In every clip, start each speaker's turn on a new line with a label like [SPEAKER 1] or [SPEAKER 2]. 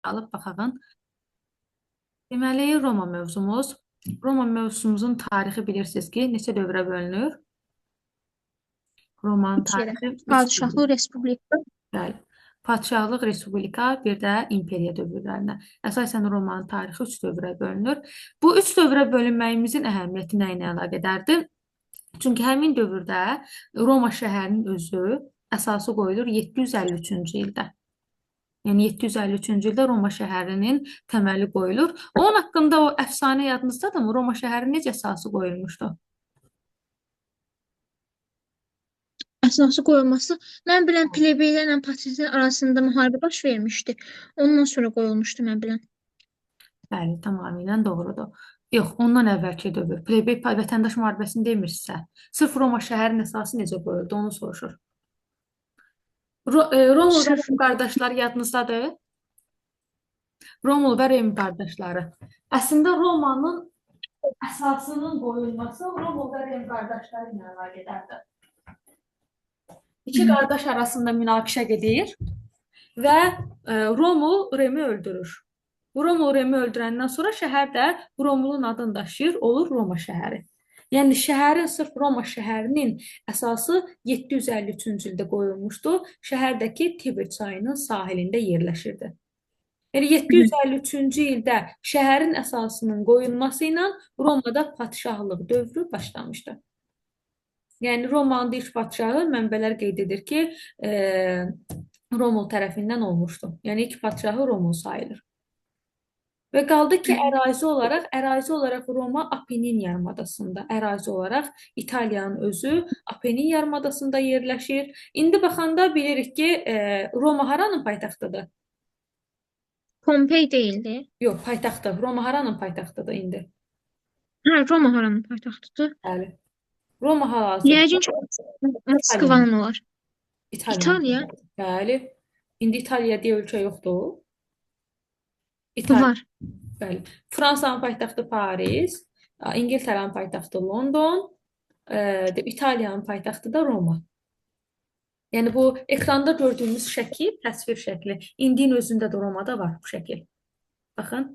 [SPEAKER 1] Alıb baxağın. Deməli, Roma mövzumuz. Roma mövzumuzun tarixi bilirsiniz ki, neçə dövrə bölünür? Romanın
[SPEAKER 2] Üç yerə.
[SPEAKER 1] tarixi 3 dövrə.
[SPEAKER 2] Padişahlı Respublika.
[SPEAKER 1] Bəli. Padşahlıq, respublika, bir də imperiya dövrlərinə. Əsasən Romanın tarixi 3 dövrə bölünür. Bu 3 dövrə bölünməyimizin əhəmiyyəti nə ilə əlaqədardır? Çünki həmin dövrdə Roma şəhərinin özü əsası qoyulur 753-cü ildə. Yəni 753-cü ildə Roma şəhərinin təməli qoyulur. Onun haqqında o əfsanə yadınızdadırmı? Roma şəhəri necə əsası qoyulmuşdu?
[SPEAKER 2] Əsası qoyulması. Mən bilən plebeylərlə patrislər arasında müharibə baş vermişdi. Ondan sonra qoyulmuşdu mən bilən.
[SPEAKER 1] Bəli, tamamilə doğrudur. Yox, ondan əvvəlki dövr. Plebey vətəndaş müharibəsini demirsə, sırf Roma şəhərinin əsası necə qoyuldu, onu soruşur. Romul və
[SPEAKER 2] Sırf
[SPEAKER 1] Rem qardaşları yadınızdadır? Romul və Rem qardaşları. Əslində Romanın əsasının qoyulması Romul və Rem qardaşları ilə əlaqədardır. İki qardaş arasında münaqişə gedir və Romul Remi öldürür. Bu Romul Remi öldürəndən sonra şəhər də Romulun adını daşıyır, olur Roma şəhəri. Yəni şəhərin sırf Roma şəhərinin əsası 753-cü ildə qoyulmuşdu. Şəhərdəki Tiber çayının sahilində yerləşirdi. Yəni 753-cü ildə şəhərin əsasının qoyulması ilə Romada padşahlıq dövrü başlamışdı. Yəni Romanın ilk padşahı mənbələr qeyd edir ki, Romul tərəfindən olmuşdu. Yəni ilk padşahı Romul sayılır. Və qaldı ki, ərazi olaraq Roma Apenin yarımadasında, ərazi olaraq İtaliyanın özü Apenin yarımadasında yerləşir. İndi baxanda bilirik ki, Roma haranın paytaxtıdır?
[SPEAKER 2] Pompey değildi.
[SPEAKER 1] Yox, paytaxtı. Roma haranın paytaxtıdır indi?
[SPEAKER 2] Hə, Roma haranın paytaxtıdır?
[SPEAKER 1] Bəli. Roma hal-hazırda
[SPEAKER 2] Yəqin ki,
[SPEAKER 1] İtaliyanın.
[SPEAKER 2] Moskvanın olar.
[SPEAKER 1] İtaliyanın.
[SPEAKER 2] İtaliya
[SPEAKER 1] Bəli. İndi İtaliya deyə ölkə yoxdur. İtaliya.
[SPEAKER 2] var.
[SPEAKER 1] Bəli. Fransanın paytaxtı Paris, İngiltəranın paytaxtı London, İtaliyanın paytaxtı da Roma. Yəni bu ekranda gördüyümüz şəkil, təsvir şəkli. İndinin özündə də Romada var bu şəkil. Baxın,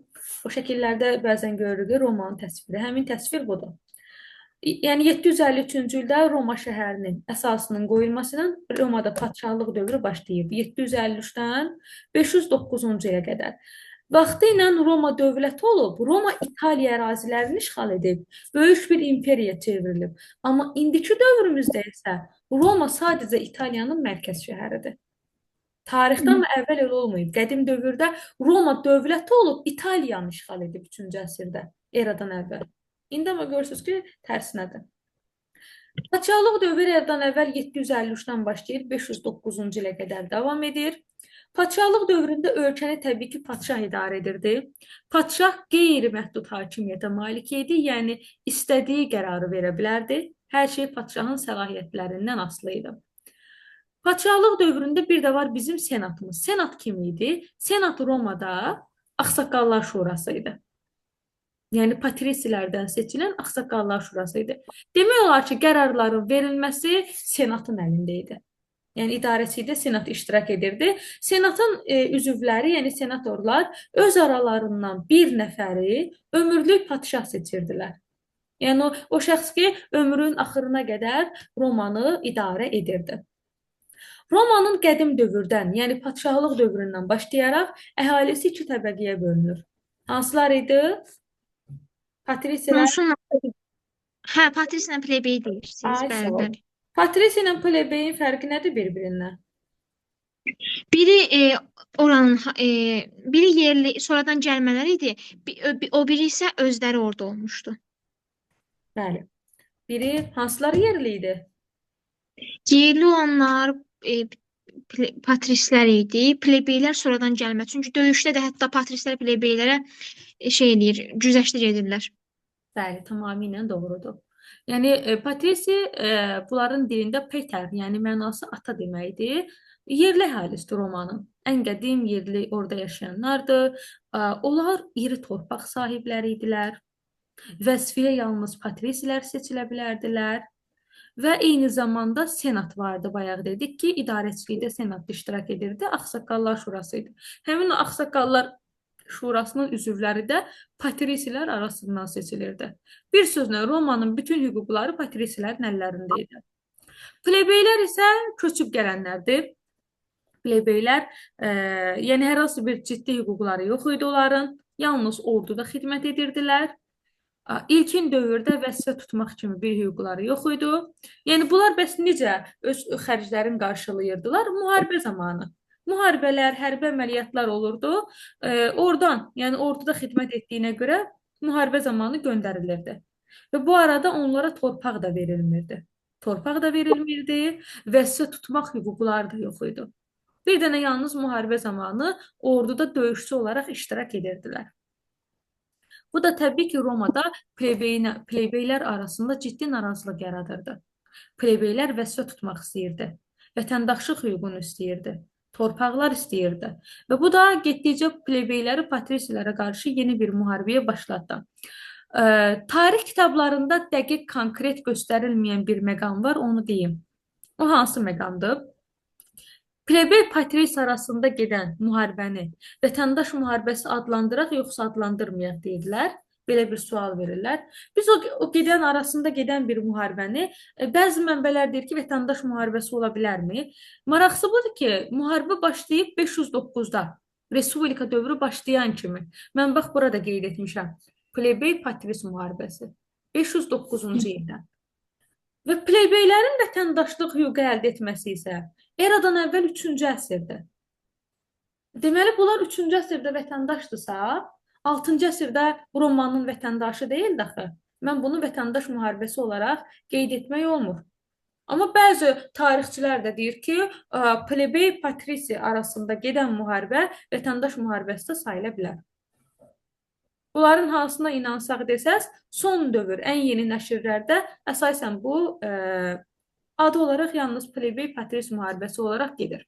[SPEAKER 1] o şəkillərdə bəzən görürük Romanın təsviri. Həmin təsvir budur. Yəni 753-cü ildə Roma şəhərinin əsasının qoyulması ilə Romada padşahlıq dövrü başlayıb. 753-dən 509-cu ilə qədər. Vaxtı ilə Roma dövləti olub, Roma İtaliya ərazilərini işğal edib, böyük bir imperiya çevrilib. Amma indiki dövrümüzdə isə Roma sadəcə İtaliyanın mərkəz şəhəridir. Tarixdən əvvəl elə olmayıb. Qədim dövrdə Roma dövləti olub, İtaliyanı işğal edib 3-cü əsrdə, eradan əvvəl. İndi amma görürsünüz ki, tərsinədir. Padşahlıq dövrü eradan əvvəl 753-dən başlayır, 509-cu ilə qədər davam edir. Padşahlıq dövründə ölkəni təbii ki, padşah idarə edirdi. Padşah qeyri-məhdud hakimiyyətə malik idi, yəni istədiyi qərarı verə bilərdi. Hər şey padşahın səlahiyyətlərindən asılı idi. Padşahlıq dövründə bir də var bizim senatımız. Senat kim idi? Senat Romada Ağsaqqallar Şurası idi. Yəni patrisilərdən seçilən Ağsaqqallar Şurası idi. Demək olar ki, qərarların verilməsi senatın əlində idi. Yəni idarəçilikdə senat iştirak edirdi. Senatın üzvləri, yəni senatorlar öz aralarından bir nəfəri ömürlük padşah seçirdilər. Yəni o şəxs ki, ömrünün axırına qədər Romanı idarə edirdi. Romanın qədim dövrdən, yəni padşahlıq dövründən başlayaraq əhalisi iki təbəqəyə bölünür. Hansılar idi? Patrisilər.
[SPEAKER 2] Hə, patrislə plebeyi deyirsiniz.
[SPEAKER 1] Ay, sağ
[SPEAKER 2] Bəli,
[SPEAKER 1] ol.
[SPEAKER 2] bəli.
[SPEAKER 1] Patris ilə plebeyin fərqi nədir bir-birindən?
[SPEAKER 2] Biri oranın biri yerli sonradan gəlmələr idi. O biri isə özləri orada olmuşdu.
[SPEAKER 1] Bəli. Biri hansıları yerli idi?
[SPEAKER 2] Yerli olanlar patrislər idi. Plebeylər sonradan gəlmə. Çünki döyüşdə də hətta patrislər plebeylərə şey eləyir, güzəştə gedirlər.
[SPEAKER 1] Bəli, tamamilə doğrudur. Yəni patrisi bunların dilində Peter, yəni mənası ata deməkdir. Yerli əhalisidir Romanın. Ən qədim yerli orada yaşayanlardır. Onlar iri torpaq sahibləri idilər. Vəzifəyə yalnız patrisilər seçilə bilərdilər. və eyni zamanda senat vardı. Bayaq dedik ki, idarəçilikdə senat iştirak edirdi. Ağsaqqallar şurası idi. Həmin o ağsaqqallar şurasının üzvləri də patrisilər arasından seçilirdi. Bir sözlə Romanın bütün hüquqları patrisilərin əllərində idi. Plebeylər isə köçüb gələnlərdir. Plebeylər, yəni hər hansı bir ciddi hüquqları yox idi onların. Yalnız orduda xidmət edirdilər. İlkin dövrdə vəzifə tutmaq kimi bir hüquqları yox idi. Yəni bunlar bəs necə öz xərclərini qarşılayırdılar? Müharibə zamanı. Müharibələr, hərbi əməliyyatlar olurdu. Oradan, yəni orduda xidmət etdiyinə görə müharibə zamanı göndərilirdi. Və bu arada onlara torpaq da verilmirdi. Torpaq da verilmirdi, vəzifə tutmaq hüquqları da yox idi. Bir dənə yalnız müharibə zamanı orduda döyüşçü olaraq iştirak edirdilər. Bu da təbii ki, Romada plebeylər arasında ciddi narazılıq yaradırdı. Plebeylər vəzifə tutmaq istəyirdi. Vətəndaşlıq hüququnu istəyirdi. Torpaqlar istəyirdi. Və bu da getdikcə plebeyləri patrisilərə qarşı yeni bir müharibəyə başlatdı. Tarix kitablarında dəqiq, konkret göstərilməyən bir məqam var, onu deyim. O hansı məqamdır? Plebey patris arasında gedən müharibəni vətəndaş müharibəsi adlandıraq yoxsa adlandırmayaq deyirlər. Belə bir sual verirlər. Biz o gedən arasında gedən bir müharibəni bəzi mənbələr deyir ki, vətəndaş müharibəsi ola bilərmi? Maraqlısı budur ki, müharibə başlayıb 509-da, Respublika dövrü başlayan kimi. Mən bax burada qeyd etmişəm. Plebey patris müharibəsi 509-cu ildə. Və plebeylərin vətəndaşlıq hüququ əldə etməsi isə eradan əvvəl 3-cü əsrdə. Deməli, bunlar 3-cü əsrdə vətəndaşdırsa, 6-cı əsrdə Romanın vətəndaşı deyil axı. Mən bunu vətəndaş müharibəsi olaraq qeyd etmək olmur. Amma bəzi tarixçilər də deyir ki, plebey patrisi arasında gedən müharibə vətəndaş müharibəsi də sayıla bilər. Bunların hansına inansaq desəz, son dövr, ən yeni nəşrlərdə əsasən bu adı olaraq yalnız plebey patris müharibəsi olaraq gedir.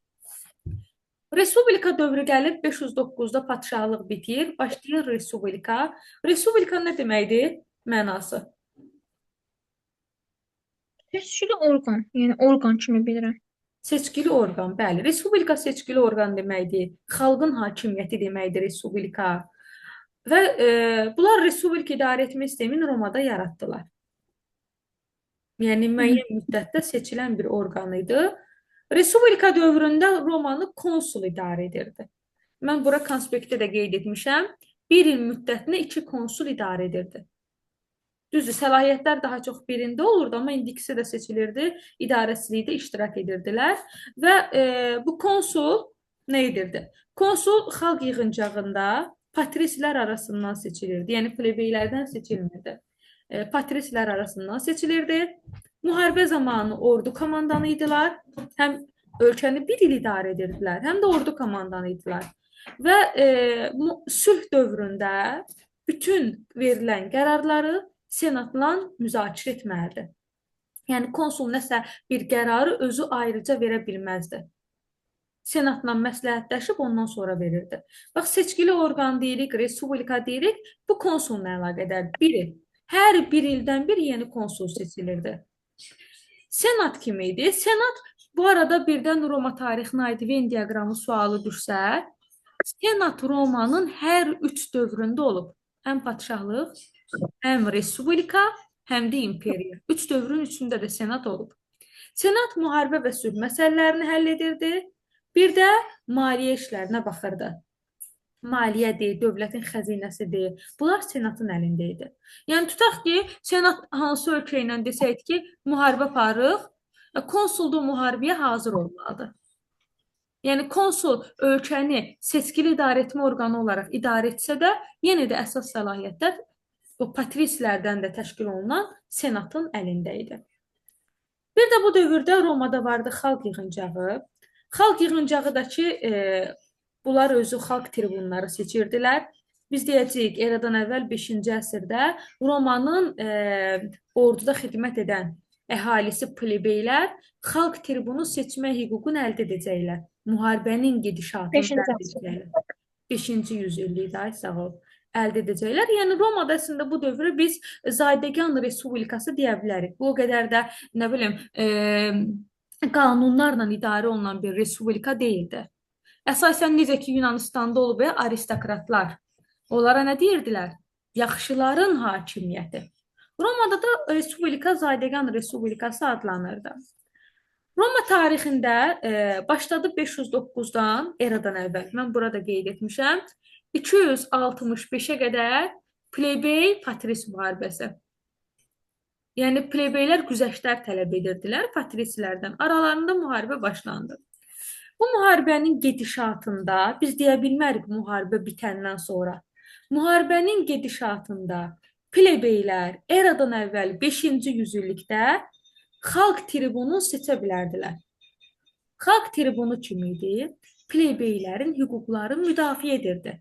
[SPEAKER 1] Respublika dövrü gəlib 509-da padşahlıq bitir, başlayır respublika. Respublika nə deməkdir? Mənası.
[SPEAKER 2] Seçkili orqan, yəni orqan kimi bilirəm.
[SPEAKER 1] Seçkili orqan, bəli. Respublika seçkili orqan deməkdir. Xalqın hakimiyyəti deməkdir respublika. Və bunlar respublika idarə etmə sistemini Romada yaratdılar. Yəni müəyyən müddətdə seçilən bir orqan idi. Respublika dövründə Romanı konsul idarə edirdi. Mən bura konspektdə də qeyd etmişəm. Bir il müddətinə 2 konsul idarə edirdi. Düzdür, səlahiyyətlər daha çox birində olurdu, amma indi ikisi də seçilirdi, idarəçilikdə iştirak edirdilər. Və bu konsul nə edirdi? Konsul xalq yığıncağında patrislər arasından seçilirdi, yəni plebeylərdən seçilmirdi. Patrislər arasından seçilirdi. Müharibə zamanı ordu komandanı idilər, həm ölkəni bir il idarə edirdilər, həm də ordu komandanı idilər. Və sülh dövründə bütün verilən qərarları senatla müzakirə etməlidir. Yəni, konsul nəsə bir qərarı özü ayrıca verə bilməzdi. Senatla məsləhətləşib ondan sonra verirdi. Bax, seçkili orqan deyirik, respublika deyirik, bu konsulla əlaqədar biri. Hər bir ildən bir yeni konsul seçilirdi. Senat kim idi? Senat, bu arada birdən Roma tarixinə aid Venn diaqramı sualı düşsə, Senat Romanın hər 3 dövründə olub. Həm padşahlıq, həm respublika, həm də imperiya. 3 dövrün üçündə də senat olub. Senat müharibə və sülh məsələlərini həll edirdi. Bir də maliyyə işlərinə baxırdı. Maliyyədir, dövlətin xəzinəsidir. Bunlar senatın əlində idi. Yəni, tutaq ki, senat hansı ölkə ilə desəydi ki, müharibə aparırıq, konsul da müharibəyə hazır olmalıdır. Yəni, konsul ölkəni seçkili idarə etmə orqanı olaraq idarə etsə də, yenə də əsas səlahiyyətlər o patrislərdən də təşkil olunan senatın əlində idi. Bir də bu dövrdə Romada vardı xalq yığıncağı. Xalq yığıncağı da ki, bunlar özü xalq tribunları seçirdilər. Biz deyəcəyik, eradan əvvəl 5-ci əsrdə Romanın orduda xidmət edən əhalisi plebeylər xalq tribunu seçmə hüququnu əldə edəcəklər. Müharibənin gedişatını əldə edəcəklər. 5-ci yüzillikdə, sağ ol. əldə edəcəklər. Yəni Romada əslində bu dövrü biz Zadəgan Respublikası deyə bilərik. Bu o qədər də nə bilim qanunlarla idarə olunan bir respublika deyildi. Əsasən necə ki Yunanıstanda olub aristokratlar. Onlara nə deyirdilər? Yaxşıların hakimiyyəti. Romada da Respublika Zadəgan Respublikası adlanırdı. Roma tarixində başladı 509-dan eradan əvvəl. Mən burada qeyd etmişəm. 265-ə qədər plebey patris müharibəsi. Yəni plebeylər güzəştlər tələb edirdilər patrisilərdən. Aralarında müharibə başlandı. Bu müharibənin gedişatında biz deyə bilmərik müharibə bitəndən sonra. Müharibənin gedişatında plebeylər eradan əvvəl 5-ci yüzillikdə xalq tribunu seçə bilərdilər. Xalq tribunu kim idi? Plebeylərin hüquqlarını müdafiə edirdi.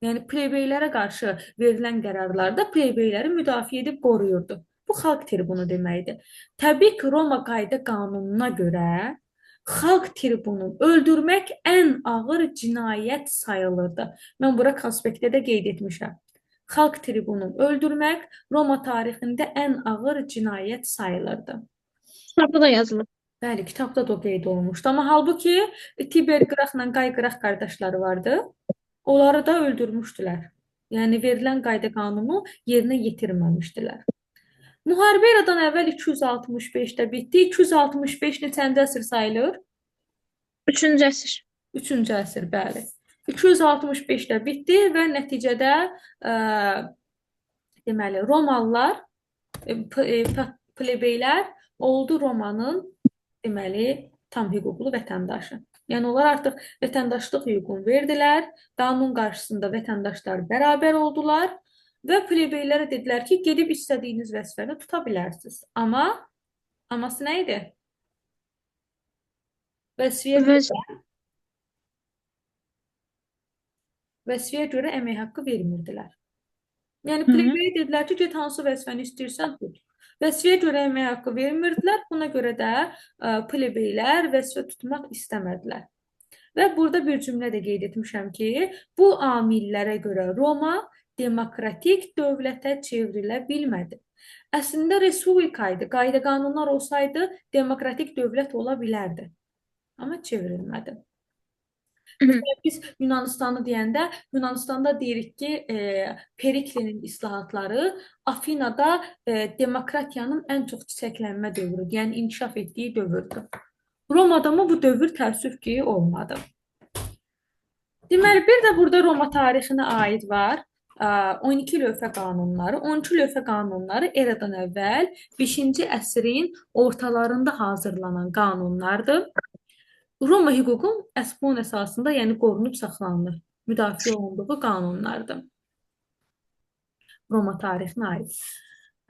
[SPEAKER 1] Yəni plebeylərə qarşı verilən qərarlarda plebeyləri müdafiə edib qoruyurdu. Bu xalq tribunu deməkdir. Təbii ki, Roma qayda qanununa görə xalq tribunun öldürmək ən ağır cinayət sayılırdı. Mən bura konspektdə də qeyd etmişəm. Xalq tribunun öldürmək Roma tarixində ən ağır cinayət sayılırdı.
[SPEAKER 2] Kitabda da yazılıb.
[SPEAKER 1] Bəli, kitabda da o qeyd olunmuşdu. Amma halbuki Tiber Qraxla Qay Qrax qardaşları vardı. Onları da öldürmüşdülər. Yəni verilən qayda qanunu yerinə yetirməmişdilər. Müharibə eradan əvvəl 265-də bitdi. 265 neçənci əsr sayılır?
[SPEAKER 2] 3-cü əsr.
[SPEAKER 1] 3-cü əsr, bəli. 265-də bitdi və nəticədə deməli Romalılar, plebeylər oldu Romanın deməli tam hüquqlu vətəndaşı. Yəni onlar artıq vətəndaşlıq hüququnu verdilər, qanun qarşısında vətəndaşlar bərabər oldular və plebeylərə dedilər ki, gedib istədiyiniz vəzifəni tuta bilərsiniz. Aması nə idi? Vəzifəyə görə əmək haqqı vermirdilər. Yəni plebey dedilər ki, get hansı vəzifəni istəyirsən tut. Vəzifəyə görə əmək haqqı vermirdilər. Buna görə də plebeylər vəzifə tutmaq istəmədilər. Və burada bir cümlə də qeyd etmişəm ki, bu amillərə görə Roma demokratik dövlətə çevrilə bilmədi. Əslində respublika idi. Qayda qanunlar olsaydı demokratik dövlət ola bilərdi. Amma çevrilmədi. Biz Yunanistanı deyəndə, Yunanistanda deyirik ki, Periklinin islahatları Afinada demokratiyanın ən çox çiçəklənmə dövrüdür, yəni inkişaf etdiyi dövrdür. Romada mı bu dövr təəssüf ki, olmadı. Deməli, bir də burada Roma tarixinə aid var 12 lövhə qanunları. 12 lövhə qanunları eradan əvvəl 5-ci əsrin ortalarında hazırlanan qanunlardır. Roma hüququn bunun əsasında, yəni qorunub saxlanılır, müdafiə olunduğu qanunlardır. Roma tarixinə aid.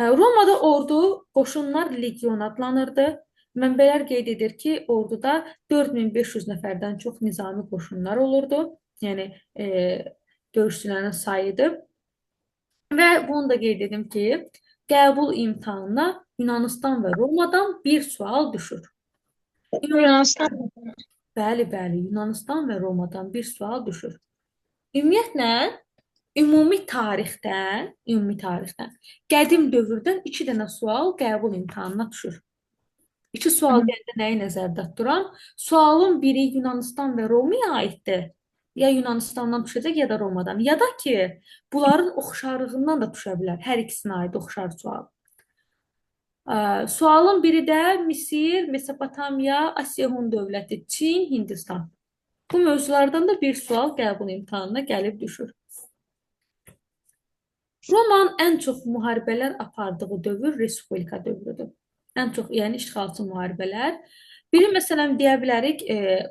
[SPEAKER 1] Romada ordu, qoşunlar legion adlanırdı. Mənbələr qeyd edir ki, orduda 4500 nəfərdən çox nizami qoşunlar olurdu. Yəni, döyüşçülərin sayıdır. Və bunu da qeyd edim ki, qəbul imtahanına Yunanistan və Romadan bir sual düşür.
[SPEAKER 2] Yunanistan.
[SPEAKER 1] Bəli, Yunanistan və Romadan bir sual düşür. Ümumiyyətlə, ümumi tarixdən, qədim dövrdən 2 dənə sual qəbul imtahanına düşür. 2 sual deyəndə nəyi nəzərdə tuturam? Sualın biri Yunanistan və Romaya aiddir. Ya Yunanistandan düşəcək, ya da Romadan. Ya da ki, bunların oxşarlığından da düşə bilər. Hər ikisinə aid oxşar sual. Sualın biri də Misir, Mesopotamiya, Asiya Hun dövləti, Çin, Hindistan. Bu mövzulardan da bir sual qəbul imtahanına gəlib düşür. Romanın ən çox müharibələr apardığı dövr respublika dövrüdür. Ən çox, yəni işğalçı müharibələr. Biri, məsələn, deyə bilərik,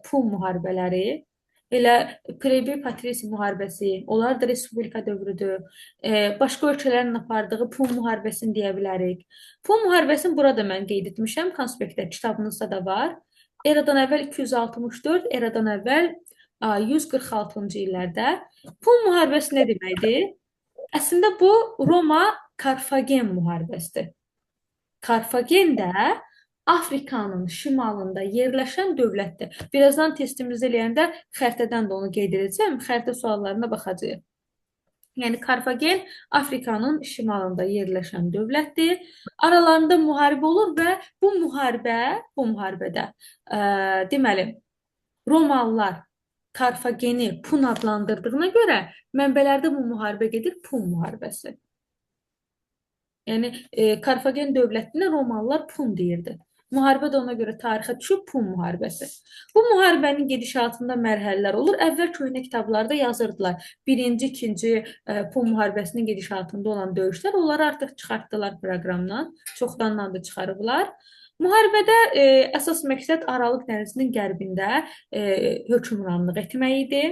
[SPEAKER 1] Pun müharibələri, elə plebey patrisi müharibəsi, onlar da respublika dövrüdür. Başqa ölkələrin apardığı Pun müharibəsini deyə bilərik. Pun müharibəsini burada mən qeyd etmişəm, konspektdə, kitabınızda da var. Eradan əvvəl 264, eradan əvvəl 146-cı illərdə. Pun müharibəsi nə deməkdir? Əslində bu Roma-Karfagen müharibəsidir. Karfagen də Afrikanın şimalında yerləşən dövlətdir. Birazdan testimizdə eləyəndə xəritədən də onu qeyd edəcəm. Xəritə suallarına baxacağıq. Yəni Karfagen Afrikanın şimalında yerləşən dövlətdir. Aralarında müharibə olur və bu müharibədə deməli Romalılar Karfageni Pun adlandırdığına görə mənbələrdə bu müharibə gedir Pun müharibəsi. Yəni Karfagen dövlətinə Romalılar Pun deyirdi. Müharibə də ona görə tarixə düşüb Pun müharibəsi. Bu müharibənin gedişatında mərhələlər olur. Əvvəl köhnə kitablarda yazırdılar. Birinci, ikinci Pun müharibəsinin gedişatında olan döyüşlər. Onları artıq çıxartdılar proqramdan. Çoxdandan da çıxarıblar. Müharibədə əsas məqsəd Aralıq dənizinin qərbində hökmranlıq etmək idi.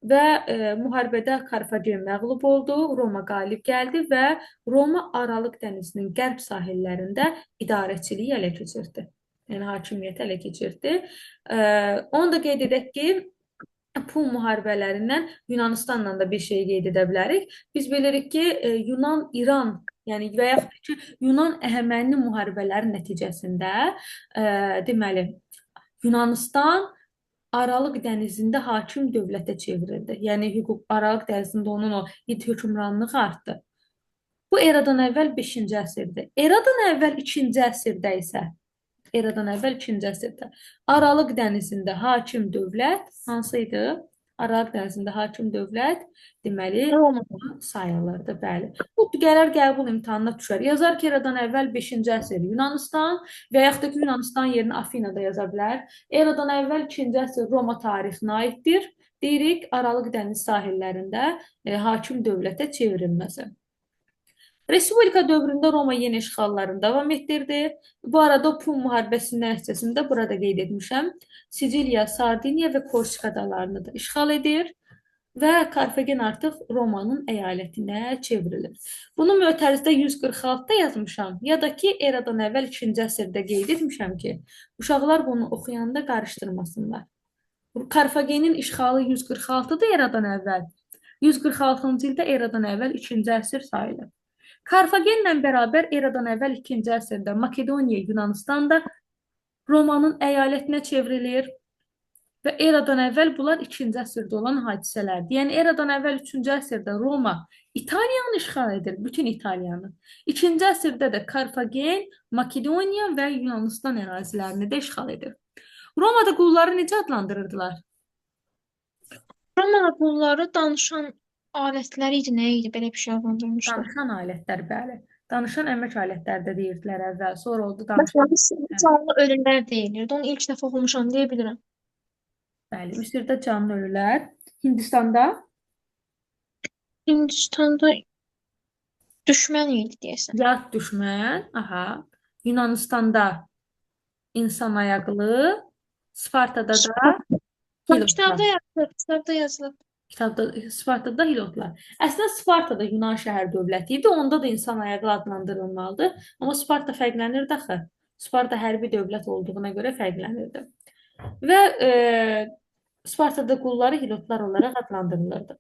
[SPEAKER 1] Və müharibədə Karfagen məğlub oldu, Roma qalib gəldi və Roma Aralıq dənizinin qərb sahillərində idarəçiliyi ələ keçirdi. Yəni hakimiyyəti ələ keçirdi. Onu da qeyd edək ki, Pun müharibələrindən Yunanistanla da bir şey qeyd edə bilərik. Biz bilirik ki, Yunan-İran, yəni və yaxud ki, Yunan-Əhəməni müharibələri nəticəsində deməli Yunanistan Aralıq dənizində hakim dövlətə çevrildi. Yəni Aralıq dənizində onun o hökmranlığı artdı. Bu eradan əvvəl 5-ci əsrdir. Eradan əvvəl 2-ci əsrdə Aralıq dənizində hakim dövlət hansı idi? Aralıq dənizində hakim dövlət deməli
[SPEAKER 2] Roma.
[SPEAKER 1] sayılırdı, bəli. Bu qərar qəbul imtahanına düşər. Yazar ki, eradan əvvəl 5-ci əsr Yunanistan və yaxud da ki, Yunanistan yerinə Afinada yaza bilər. Eradan əvvəl 2-ci əsr Roma tarixinə aiddir. Deyirik, Aralıq dəniz sahillərində hakim dövlətə çevrilməsi. Respublika dövründə Roma yeni işğallarını davam etdirdi. Bu arada Pun müharibəsinin nəticəsində burada qeyd etmişəm. Siciliya, Sardiniya və Korsika adalarını da işğal edir və Karfagen artıq Romanın əyalətinə çevrilir. Bunu mötərizdə 146-da yazmışam, ya da ki, eradan əvvəl 2-ci əsrdə qeyd etmişəm ki, uşaqlar bunu oxuyanda qarışdırmasınlar. Karfagenin işğalı 146-da eradan əvvəl, 146-cı ildə eradan əvvəl 2-ci əsr sayılır. Karfagenlə bərabər eradan əvvəl 2-ci əsrdə Makedoniya, Yunanistan da Romanın əyalətinə çevrilir və eradan əvvəl bunlar 2-ci əsrdə olan hadisələrdir. Yəni eradan əvvəl 3-cü əsrdə Roma İtaliyanı işğal edir, bütün İtaliyanı. 2-ci əsrdə də Karfagen, Makedoniya və Yunanistan ərazilərini də işğal edir. Romada qulları necə adlandırırdılar?
[SPEAKER 2] Roma qulları danışan alətləri idi, nə idi? Belə bir şey adlandırmışlar.
[SPEAKER 1] Danışan alətlər, bəli. Danışan əmək alətləri də deyirdilər əvvəl, sonra oldu danışan.
[SPEAKER 2] Məsələn, canlı ölülər deyilirdi. Onu ilk dəfə oxumuşam deyə bilirəm.
[SPEAKER 1] Bəli, Misirdə canlı ölülər. Hindistanda
[SPEAKER 2] düşmən idi deyəsən.
[SPEAKER 1] yad düşmən, aha. Yunanistanda insan ayaqlı, Spartada da
[SPEAKER 2] Kitabda yazılıb.
[SPEAKER 1] Spartada hilotlar. Əslində Sparta da Yunan şəhər dövləti idi. Onda da insan ayaqlı adlandırılmalıdır. Amma Sparta fərqlənirdi axı. Sparta hərbi dövlət olduğuna görə fərqlənirdi. Və Spartada qulları hilotlar olaraq adlandırılırdı.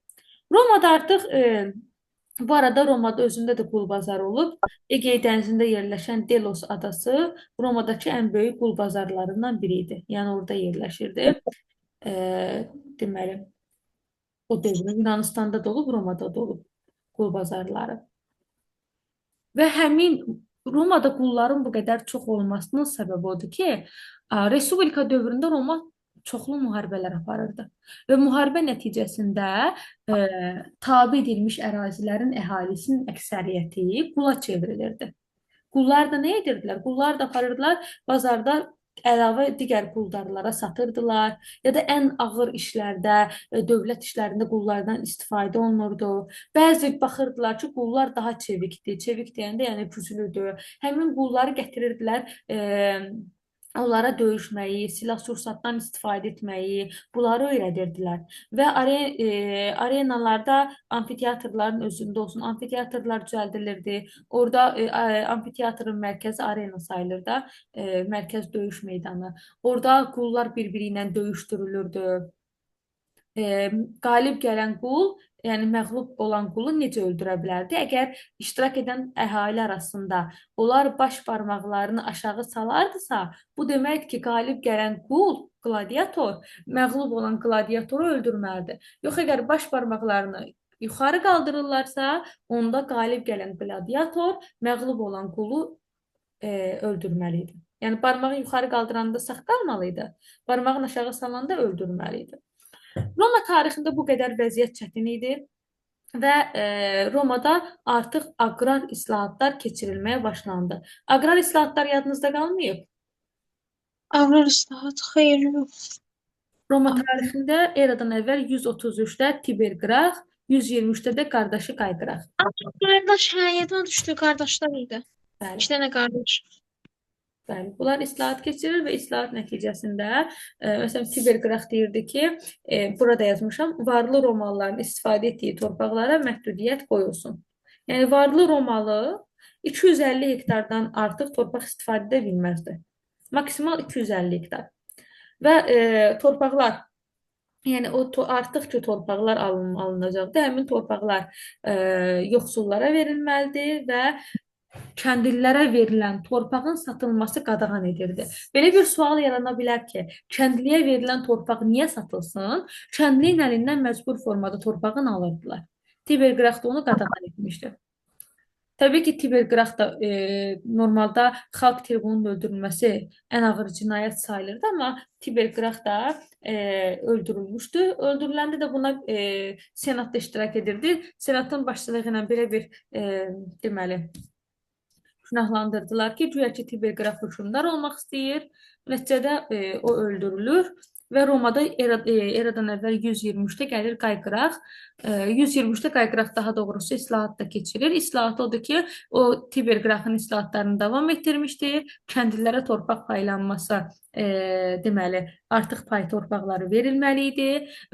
[SPEAKER 1] Romada artıq bu arada Romada özündə də qul bazarı olub. Egey dənizində yerləşən Delos adası Romadakı ən böyük qul bazarlarından biri idi. Yəni orada yerləşirdi. Deməli, o dövrdə Yunanistanda da olub, Romada da olub qul bazarları. Və həmin Romada qulların bu qədər çox olmasının səbəbi odur ki, Respublika dövründə Roma çoxlu müharibələr aparırdı. Və müharibə nəticəsində tabe edilmiş ərazilərin əhalisinin əksəriyyəti qula çevrilirdi. Qullar da nə edirdilər? Qullar da aparırdılar, bazarda əlavə digər quldarlara satırdılar ya da ən ağır işlərdə, dövlət işlərində qullardan istifadə olunurdu. Bəzi baxırdılar ki, qullar daha çevikdir. Çevik deyəndə yəni güclüdür. Həmin qulları gətirirdilər, onlara döyüşməyi, silah-sursatdan istifadə etməyi, bunları öyrədirdilər. Və arenalarda amfiteatrların özündə olsun, amfiteatrlar düzəldilirdi. Orada amfiteatrın mərkəzi arena sayılır da, mərkəz döyüş meydanı. Orada qullar bir-biri ilə döyüşdürülürdü. Qalib gələn qul, yəni məğlub olan qulu necə öldürə bilərdi? Əgər iştirak edən əhali arasında onlar baş barmaqlarını aşağı salardısa, bu deməkdir ki, qalib gələn qul, gladiator, məğlub olan gladiatoru öldürməlidir. Yox, əgər baş barmaqlarını yuxarı qaldırırlarsa, onda qalib gələn qladiator məğlub olan qulu öldürməli idi. Yəni barmağı yuxarı qaldıranda sağ qalmalı idi, barmağını aşağı salanda öldürməli idi. Roma tarixində bu qədər vəziyyət çətin idi və Romada artıq aqrar islahatlar keçirilməyə başlandı. Aqrar islahatlar yadınızda qalmayıb?
[SPEAKER 2] Avrar islahat xeyir yox.
[SPEAKER 1] Roma tarixində eradan əvvəl 133-də Tiber qıraq, 123-də də qardaşı Qay qıraq.
[SPEAKER 2] Qardaş, hə, yadıma düşdü, qardaşlar idi.
[SPEAKER 1] Bəli.
[SPEAKER 2] 2 dənə qardaş.
[SPEAKER 1] Bəli, bunlar islahat keçirir və islahat nəticəsində məsələn Tiber qıraq deyirdi ki, burada yazmışam, varlı Romalıların istifadə etdiyi torpaqlara məhdudiyyət qoyulsun. Yəni varlı Romalı 250 hektardan artıq torpaq istifadə edə bilməzdi. Maksimal 250 hektar. Və torpaqlar, yəni artıq ki torpaqlar alınacaqdı, həmin torpaqlar yoxsullara verilməlidir və kəndlilərə verilən torpağın satılması qadağan edirdi. Belə bir sual yarana bilər ki, kəndliyə verilən torpaq niyə satılsın? Kəndliyin əlindən məcbur formada torpağını alırdılar. Tiber qıraq da onu qadağan etmişdi. Təbii ki, Tiber qıraq da normalda xalq tribunun öldürülməsi ən ağır cinayət sayılırdı, amma Tiber qıraq da öldürülmüşdü. Öldürüləndə də buna senatda iştirak edirdi. Senatın başçılığı ilə belə bir deməli günahlandırdılar ki, güya ki Tiber qıraq hökmdar olmaq istəyir. Nəticədə o öldürülür və Romada eradan əvvəl 123-də gəlir Qay qıraq. 123-də Qay qıraq daha doğrusu islahatda keçirir. İslahat odur ki, o Tiber qıraqın islahatlarını davam etdirmişdi. Kəndlilərə torpaq paylanması deməli artıq pay torpaqları verilməli idi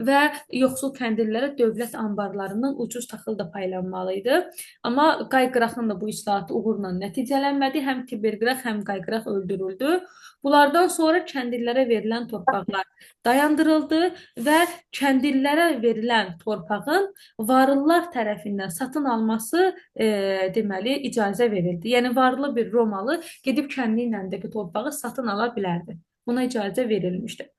[SPEAKER 1] və yoxsul kəndlilərə dövlət anbarlarından ucuz taxıl da paylanmalı idi. Amma Qay qıraqın da bu islahatı uğurla nəticələnmədi. Həm Tiber qıraq, həm Qay qıraq öldürüldü. Bunlardan sonra kəndlilərə verilən torpaqlar dayandırıldı və kəndlilərə verilən torpağın varlılar tərəfindən satın alması deməli icazə verildi. Yəni varlı bir Romalı gedib kəndi ilə torpağı satın ala bilərdi. Buna icazə verilmişdi.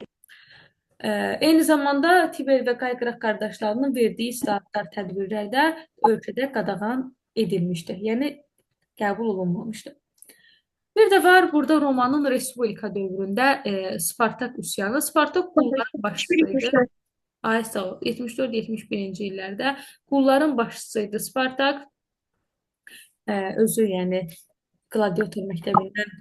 [SPEAKER 1] Eyni zamanda Tiber və Qay qıraq qardaşlarının verdiyi islahatlar, tədbirlər də ölkədə qadağan edilmişdi. Yəni qəbul olunmamışdı. Bir də var burada Romanın Respublika dövründə Spartak üsyanı. Spartak qulların başçısıydı. Ay sağ ol. 74-71-ci illərdə qulların başçısıydı Spartak. Özü yəni qladiator məktəbindən,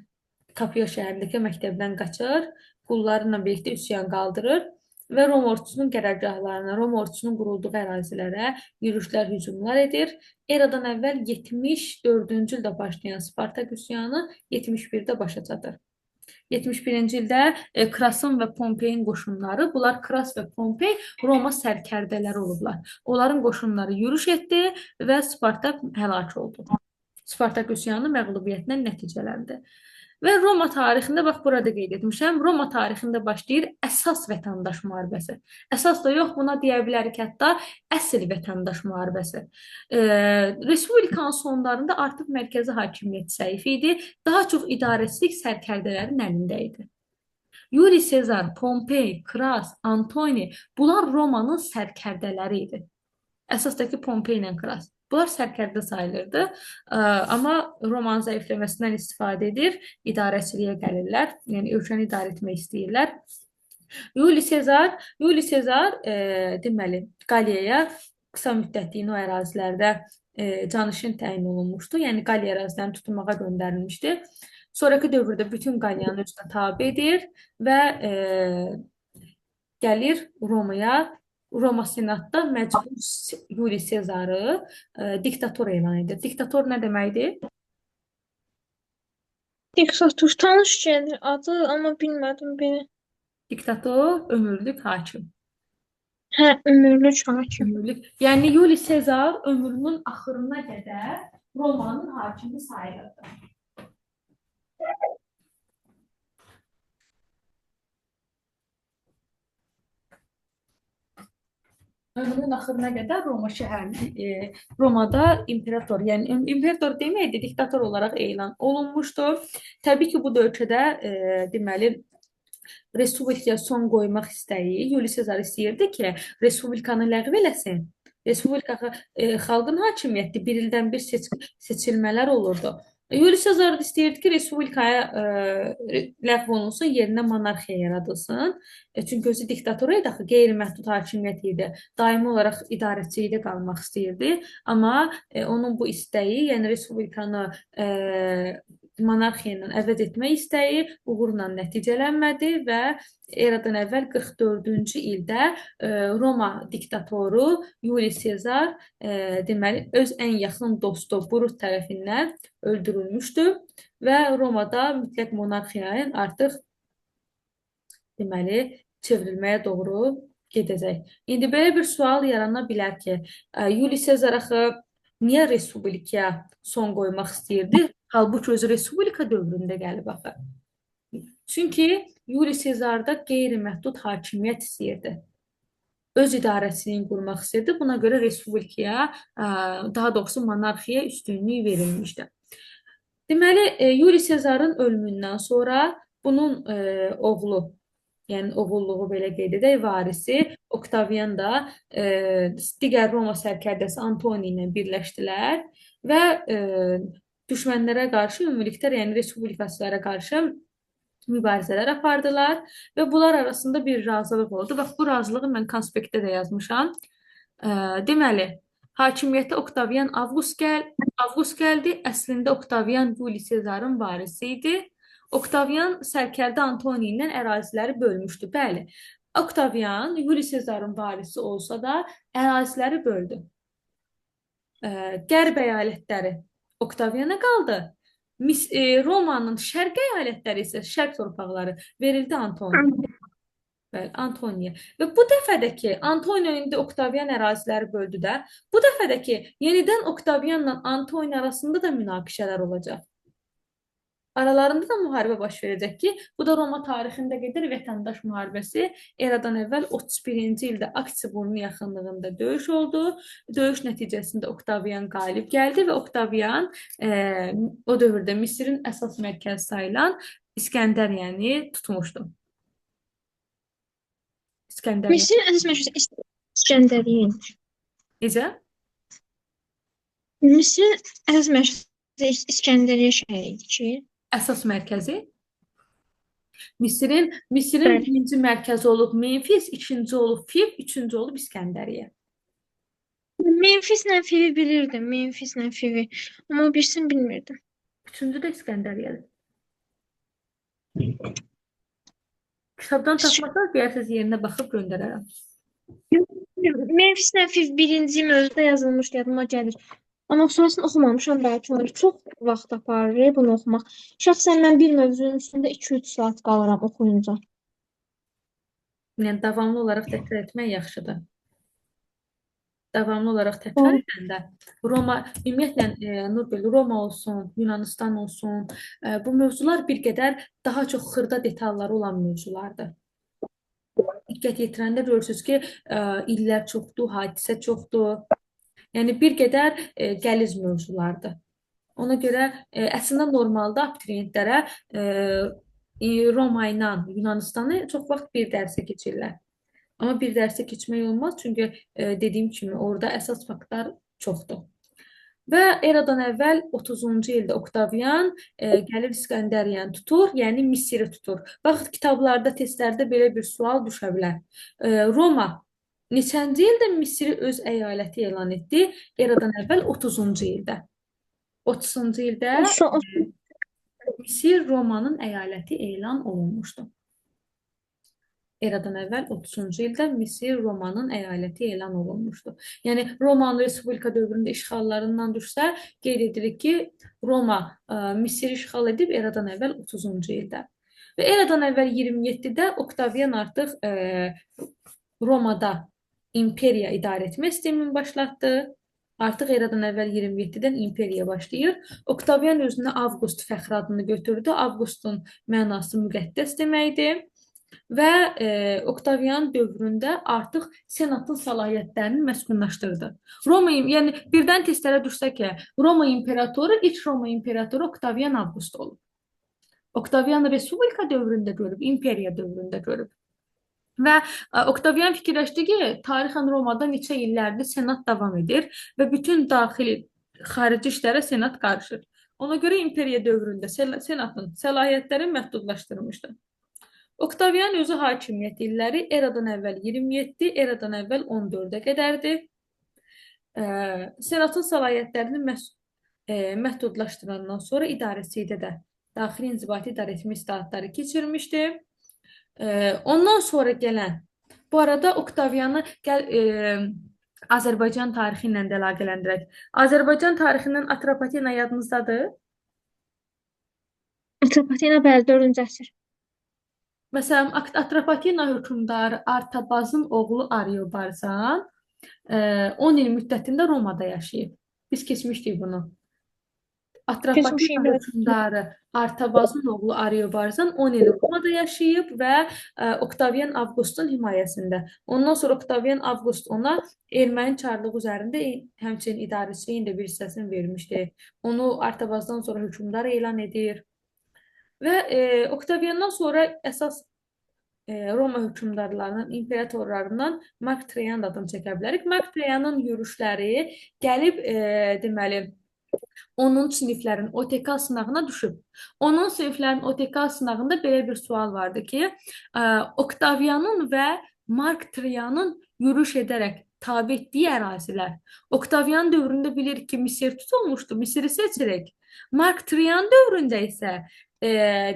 [SPEAKER 1] Kapiya şəhərindəki məktəbdən qaçır. Qullarla birlikdə üsyan qaldırır və Roma ordusunun qərargahlarına, Roma ordusunun qurulduğu ərazilərə yürüşlər, hücumlar edir. Eradan əvvəl 74-cü ildə başlayan Spartak üsyanı 71-də başa çatır. 71-ci ildə Krasın və Pompeyin qoşunları, bunlar Kras və Pompey Roma sərkərdələri olublar. Onların qoşunları yürüş etdi və Spartak həlak oldu. Spartak üsyanı məğlubiyyətlə nəticələndi. Və Roma tarixində, bax burada qeyd etmişəm, Roma tarixində başlayır əsas vətəndaş müharibəsi. Əsas da yox, buna deyə bilərik hətta əsl vətəndaş müharibəsi. Respublikanın sonlarında artıq mərkəzi hakimiyyət zəif idi, daha çox idarəçilik sərkərdələrin əlində idi. Yuli Sezar, Pompey, Kras, Antoni, bunlar Romanın sərkərdələri idi. Əsasdakı Pompey ilə Kras. Bunlar sərkərdə sayılırdı, amma Romanın zəifləməsindən istifadə edir, idarəçiliyə gəlirlər, yəni ölkəni idarə etmək istəyirlər. Yuli Sezar deməli, Qaliyaya qısa müddətliyin o ərazilərdə canişin təyin olunmuşdu, yəni Qaliya ərazilərini tutulmağa göndərilmişdi. Sonraki dövrdə bütün Qaliyanı özünə tabe edir və gəlir Romaya. Roma senatda məcbur Yuli Sezarı diktator elan edir. Diktator nə deməkdir?
[SPEAKER 2] Diktator tanış gəlir adı, amma bilmədim belə.
[SPEAKER 1] Diktator ömürlük hakim.
[SPEAKER 2] Hə, ömürlük hakim.
[SPEAKER 1] Ömürlük. Yəni Yuli Sezar ömrünün axırına qədər Romanın hakimi sayılırdı. Ömrünün axırına qədər Romada imperator, yəni imperator deməkdir, diktator olaraq elan olunmuşdu. Təbii ki, bu da ölkədə deməli respublikaya son qoymaq istəyi. Yuli Sezar istəyirdi ki, respublikanı ləğv eləsin. Respublika xalqın hakimiyyəti bir ildən bir seçilmələr olurdu. Yuli Sezar da istəyirdi ki, respublikaya ləğv olunsun, yerinə monarxiya yaradılsın. Çünki özü diktator idi axı, qeyri-məhdud hakimiyyət idi. Daimi olaraq idarəçilikdə qalmaq istəyirdi. Amma onun bu istəyi, yəni respublikanı monarxiya ilə əvəz etmək istəyi uğurla nəticələnmədi və eradan əvvəl 44-cü ildə Roma diktatoru Yuli Sezar deməli öz ən yaxın dostu Brut tərəfindən öldürülmüşdü və Romada mütləq monarxiyaya artıq deməli çevrilməyə doğru gedəcək. İndi belə bir sual yarana bilər ki, Yuli Sezar axı niyə respublikaya son qoymaq istəyirdi? Halbuki özü respublika dövründə gəlib axı. Çünki Yuli Sezarda qeyri-məhdud hakimiyyət istəyirdi. Öz idarəçiliyini qurmaq istəyirdi. Buna görə respublikaya, daha doğrusu monarxiya üstünlük verilmişdi. Deməli, Yuli Sezarın ölümündən sonra bunun oğlu, yəni oğulluğu belə qeyd edək, varisi Oktavian da digər Roma sərkərdəsi Antoni ilə birləşdilər və düşmənlərə qarşı ümumilikdə, yəni respublikaçılara qarşı mübarizələr apardılar və bunlar arasında bir razılıq oldu. Bax, bu razılığı mən konspektdə də yazmışam. Deməli, hakimiyyətə Oktavian Avqust gəldi. Əslində Oktavian Yuli Sezarın varisi idi. Oktavian sərkərdə Antoni ilə əraziləri bölmüşdü. Bəli, Oktavian Yuli Sezarın varisi olsa da əraziləri böldü. Qərb əyalətləri Oktaviana qaldı. Romanın şərq əyalətləri isə, şərq torpaqları verildi Antoniya. Bəli, Antoniya. Və bu dəfə də ki, Antoniya indi Oktavian əraziləri böldü də, bu dəfə də ki, yenidən Oktavianla Antoniya arasında da münaqişələr olacaq. Aralarında da müharibə baş verəcək ki, bu da Roma tarixində gedir vətəndaş müharibəsi. Eradan əvvəl 31-ci ildə Aktyaburnu yaxınlığında döyüş oldu. Döyüş nəticəsində Oktavian qalib gəldi və Oktavian o dövrdə Misirin əsas mərkəzi sayılan İskəndəriyyəni tutmuşdu.
[SPEAKER 2] Misirin əsas mərkəzi İskəndəriyyə.
[SPEAKER 1] Necə?
[SPEAKER 2] Misirin əsas mərkəzi İskəndəriyyə şəhəri idi ki,
[SPEAKER 1] əsas mərkəzi Misirin birinci mərkəzi olub Memfis, ikinci olub Fiv, üçüncü olub İskəndəriyyə.
[SPEAKER 2] Memfislə Fivi bilirdim, Memfislə Fivi. Amma o birisini bilmirdim.
[SPEAKER 1] Üçüncü də İskəndəriyyədir. Kitabdan tapmasaq, deyərsiniz yerinə baxıb göndərərəm.
[SPEAKER 2] Memfislə Fiv birinci mövzuda yazılmışdı, yadıma gəlir. Amma sonrasını oxumamışam bəlkə onu. Çox vaxt aparır bunu oxumaq. Şəxsən mən bir mövzunun üstündə 2-3 saat qalıram oxuyunca.
[SPEAKER 1] Yəni, davamlı olaraq təkrar etmək yaxşıdır. Davamlı olaraq təkrar edəndə Roma, ümumiyyətlə, Nurgül, Roma olsun, Yunanistan olsun, bu mövzular bir qədər daha çox xırda detalları olan mövzulardır. Diqqət yetirəndə görürsünüz ki, illər çoxdur, hadisə çoxdur. Yəni, bir qədər qəliz mövzulardır. Ona görə əslində normalda abituriyentlərə Roma ilə Yunanistanı çox vaxt bir dərsə keçirlər. Amma bir dərsə keçmək olmaz, çünki dediyim kimi orada əsas faktlar çoxdur. Və eradan əvvəl 30-cu ildə Oktavian gəlir İskəndəriyəni tutur, yəni Misiri tutur. Baxın, kitablarda, testlərdə belə bir sual düşə bilər. Roma neçənci ildə Misiri öz əyaləti elan etdi? Eradan əvvəl 30-cu ildə. 30-cu ildə Misir Romanın əyaləti elan olunmuşdu. Eradan əvvəl 30-cu ildə Misir Romanın əyaləti elan olunmuşdu. Yəni, Romanın Respublika dövründə işğallarından düşsə, qeyd edirik ki, Roma Misiri işğal edib eradan əvvəl 30-cu ildə. Və eradan əvvəl 27-də Oktavian artıq Romada imperiya idarə etmə sistemini başlatdı. Artıq eradan əvvəl 27-dən imperiya başlayır. Oktavian özünə Avqust fəxri adını götürdü. Avqustun mənası müqəddəs deməkdir. Və Oktavian dövründə artıq senatın səlahiyyətlərini məskunlaşdırdı. Yəni birdən testlərə düşsə ki, Roma imperatoru, ilk Roma imperatoru Oktavian Avqust olub. Oktavian Respublika dövründə görüb, imperiya dövründə görüb. Və Oktavian fikirləşdi ki, tarixən Romada neçə illərdir senat davam edir və bütün daxili xarici işlərə senat qarışır. Ona görə imperiya dövründə senatın səlahiyyətləri məhdudlaşdırılmışdı. Oktavian özü hakimiyyət illəri eradan əvvəl 27, eradan əvvəl 14-ə qədərdir. Senatın səlahiyyətlərini məhdudlaşdırandan sonra idarəçilikdə də daxili inzibati idarəetmə islahatları keçirmişdi. Ondan sonra gələn, bu arada Oktavianı Azərbaycan tarixi ilə də əlaqələndirək. Azərbaycan tarixindən Atropatena yadınızdadır?
[SPEAKER 2] Atropatena bəli 4-cü əsr.
[SPEAKER 1] Məsələn, Atropatena hökmdarı Artabazın oğlu Ariobarzan 10 il müddətində Romada yaşayıb. Biz keçmişdik bunu. Atropatena
[SPEAKER 2] Keçmişik bəli.
[SPEAKER 1] hökmdarı Artabazın oğlu Ariobarzan 10 il Romada yaşayıb və Oktavian Avqustun himayəsində. Ondan sonra Oktavian Avqust ona erməni çarlığı üzərində həmçinin idarəçiliyin də bir hissəsini vermişdi. Onu Artabazdan sonra hökmdar elan edir. Və Oktaviandan sonra əsas Roma hökmdarlarının, imperatorlarından Mark Trayan adını çəkə bilərik. Mark Trayanın yürüşləri gəlib deməli onun siniflərin OTK sınağına düşüb. Onun siniflərin OTK sınağında belə bir sual vardı ki, Oktavianın və Mark Trayanın yürüş edərək tabe etdiyi ərazilər. Oktavian dövründə bilirik ki, Misir tutulmuşdu, Misiri seçirək. Mark Trayan dövründə isə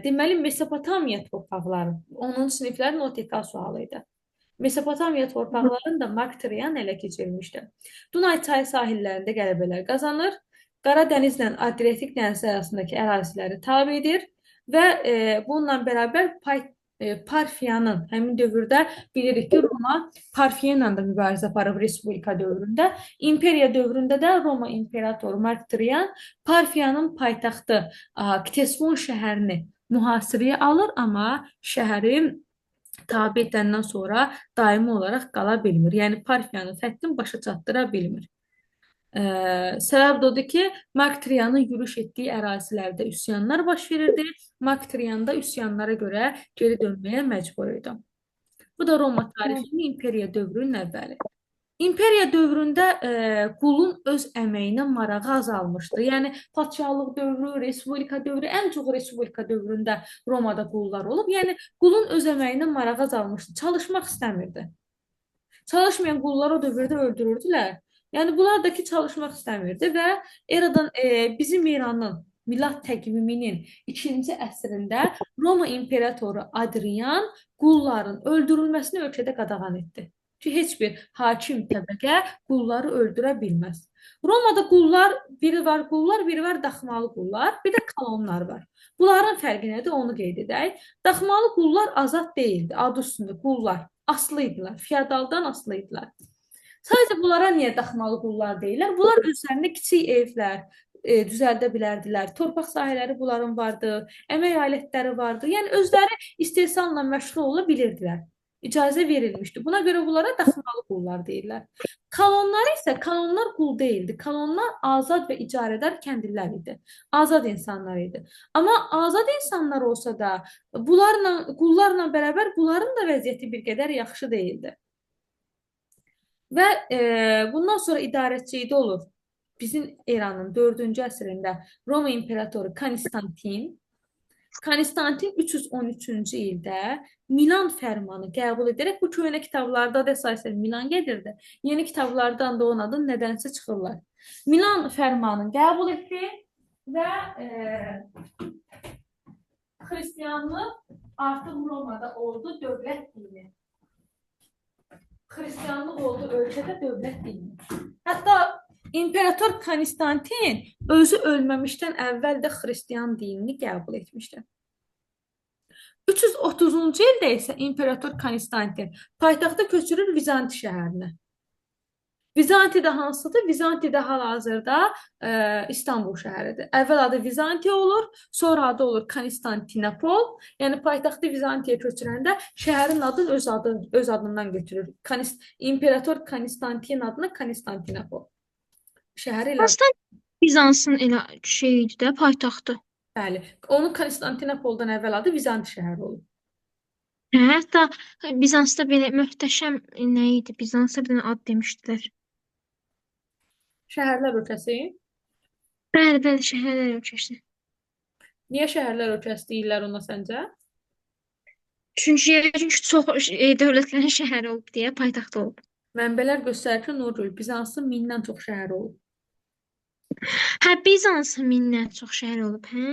[SPEAKER 1] deməli Mesopotamiya torpaqları, onun siniflərin OTK sualıydı. Mesopotamiya torpaqlarını da Mark Trayan ələ keçirmişdi. Dunay çayı sahillərində qələbələr qazanır. Qara dənizlə Adriatik dənizi arasındakı əraziləri tabe edir və bununla bərabər Parfiyanın, həmin dövrdə bilirik ki, Roma Parfiya ilə də mübarizə aparıb Respublika dövründə. İmperiya dövründə də Roma imperatoru Mark Trayan Parfiyanın paytaxtı Ktesfon şəhərini mühasirəyə alır, amma şəhəri tabe edəndən sonra daimi olaraq qala bilmir. Yəni Parfiyanın fəthini başa çatdıra bilmir. Səbəb də odur ki, Mark Trayanın yürüş etdiyi ərazilərdə üsyanlar baş verirdi. Mark Trayan da üsyanlara görə geri dönməyə məcbur idi. Bu da Roma tarixinin imperiya dövrünün əvvəli. İmperiya dövründə qulun öz əməyinə marağı azalmışdı. Yəni padşahlıq dövrü, respublika dövrü, ən çox respublika dövründə Romada qullar olub. Yəni qulun öz əməyinə marağı azalmışdı. Çalışmaq istəmirdi. Çalışmayan qulları o dövrdə öldürürdülər. Yəni bunlar da ki çalışmaq istəmirdi və eradan bizim İranın milad təqviminin 2-ci əsrində Roma imperatoru Adrian qulların öldürülməsini ölkədə qadağan etdi. Ki heç bir hakim təbəqə qulları öldürə bilməz. Romada qullar, biri var qullar, biri var daxmalı qullar, bir də kolonlar var. Bunların fərqi nədir? Onu qeyd edək. Daxmalı qullar azad deyildi, adı üstündə qullar. Aslı idilər, feodaldan aslı idilər. Sadəcə bunlara niyə daxmalı qullar deyirlər? Bunlar özlərində kiçik evlər düzəldə bilərdilər. Torpaq sahələri bunların vardı, əmək alətləri vardı. Yəni özləri istehsalla məşğul ola bilirdilər. İcazə verilmişdi. Buna görə bunlara daxmalı qullar deyirlər. Kolonlar isə kolonlar qul deyildi. Kolonlar azad və icarədar kəndlilər idi. Azad insanlar idi. Amma azad insanlar olsa da qullarla bərabər bunların da vəziyyəti bir qədər yaxşı deyildi. Və bundan sonra idarəçilikdə olur. Bizim eranın 4-cü əsrində Roma imperatoru Konstantin 313-cü ildə Milan fərmanı qəbul edərək, bu köhnə kitablarda da əsasən Milan gedirdi. Yeni kitablardan da onun adı nədənsə çıxırlar. Milan fərmanını qəbul etdi və xristianlıq artıq Romada oldu dövlət dini. Xristianlıq oldu ölkədə dövlət dini. Hətta İmperator Konstantin özü ölməmişdən əvvəl də xristian dinini qəbul etmişdi. 330-cu ildə isə İmperator Konstantin paytaxtı köçürür Vizanti şəhərinə. Vizantidə hansıdır? Vizantidə hal-hazırda İstanbul şəhəridir. Əvvəl adı Vizanti olur, sonra adı olur Konstantinopol. Yəni paytaxtı Vizantiyə köçürəndə şəhərin adı öz adından götürür. İmperator Konstantin adına Konstantinopol. Şəhəri ilə.
[SPEAKER 2] Konstantin Bizansın elə şeydi də, paytaxtı.
[SPEAKER 1] Bəli. Onun Konstantinopoldan əvvəl adı Vizanti şəhəri olub.
[SPEAKER 2] Hə, hətta Bizansda belə möhtəşəm nə idi? Bizansda bir dənə ad demişdilər.
[SPEAKER 1] Şəhərlər ölkəsi.
[SPEAKER 2] Bəli, bəli, şəhərlər ölkəsi.
[SPEAKER 1] Niyə şəhərlər ölkəsi deyirlər ona səncə?
[SPEAKER 2] Çünki çox dövlətlərin şəhəri olub deyə paytaxt olub.
[SPEAKER 1] Mənbələr göstərir ki, Norul Bizansın 1000-dən çox şəhəri olub.
[SPEAKER 2] Hə, Bizansın 1000-dən çox şəhər olub. Hə.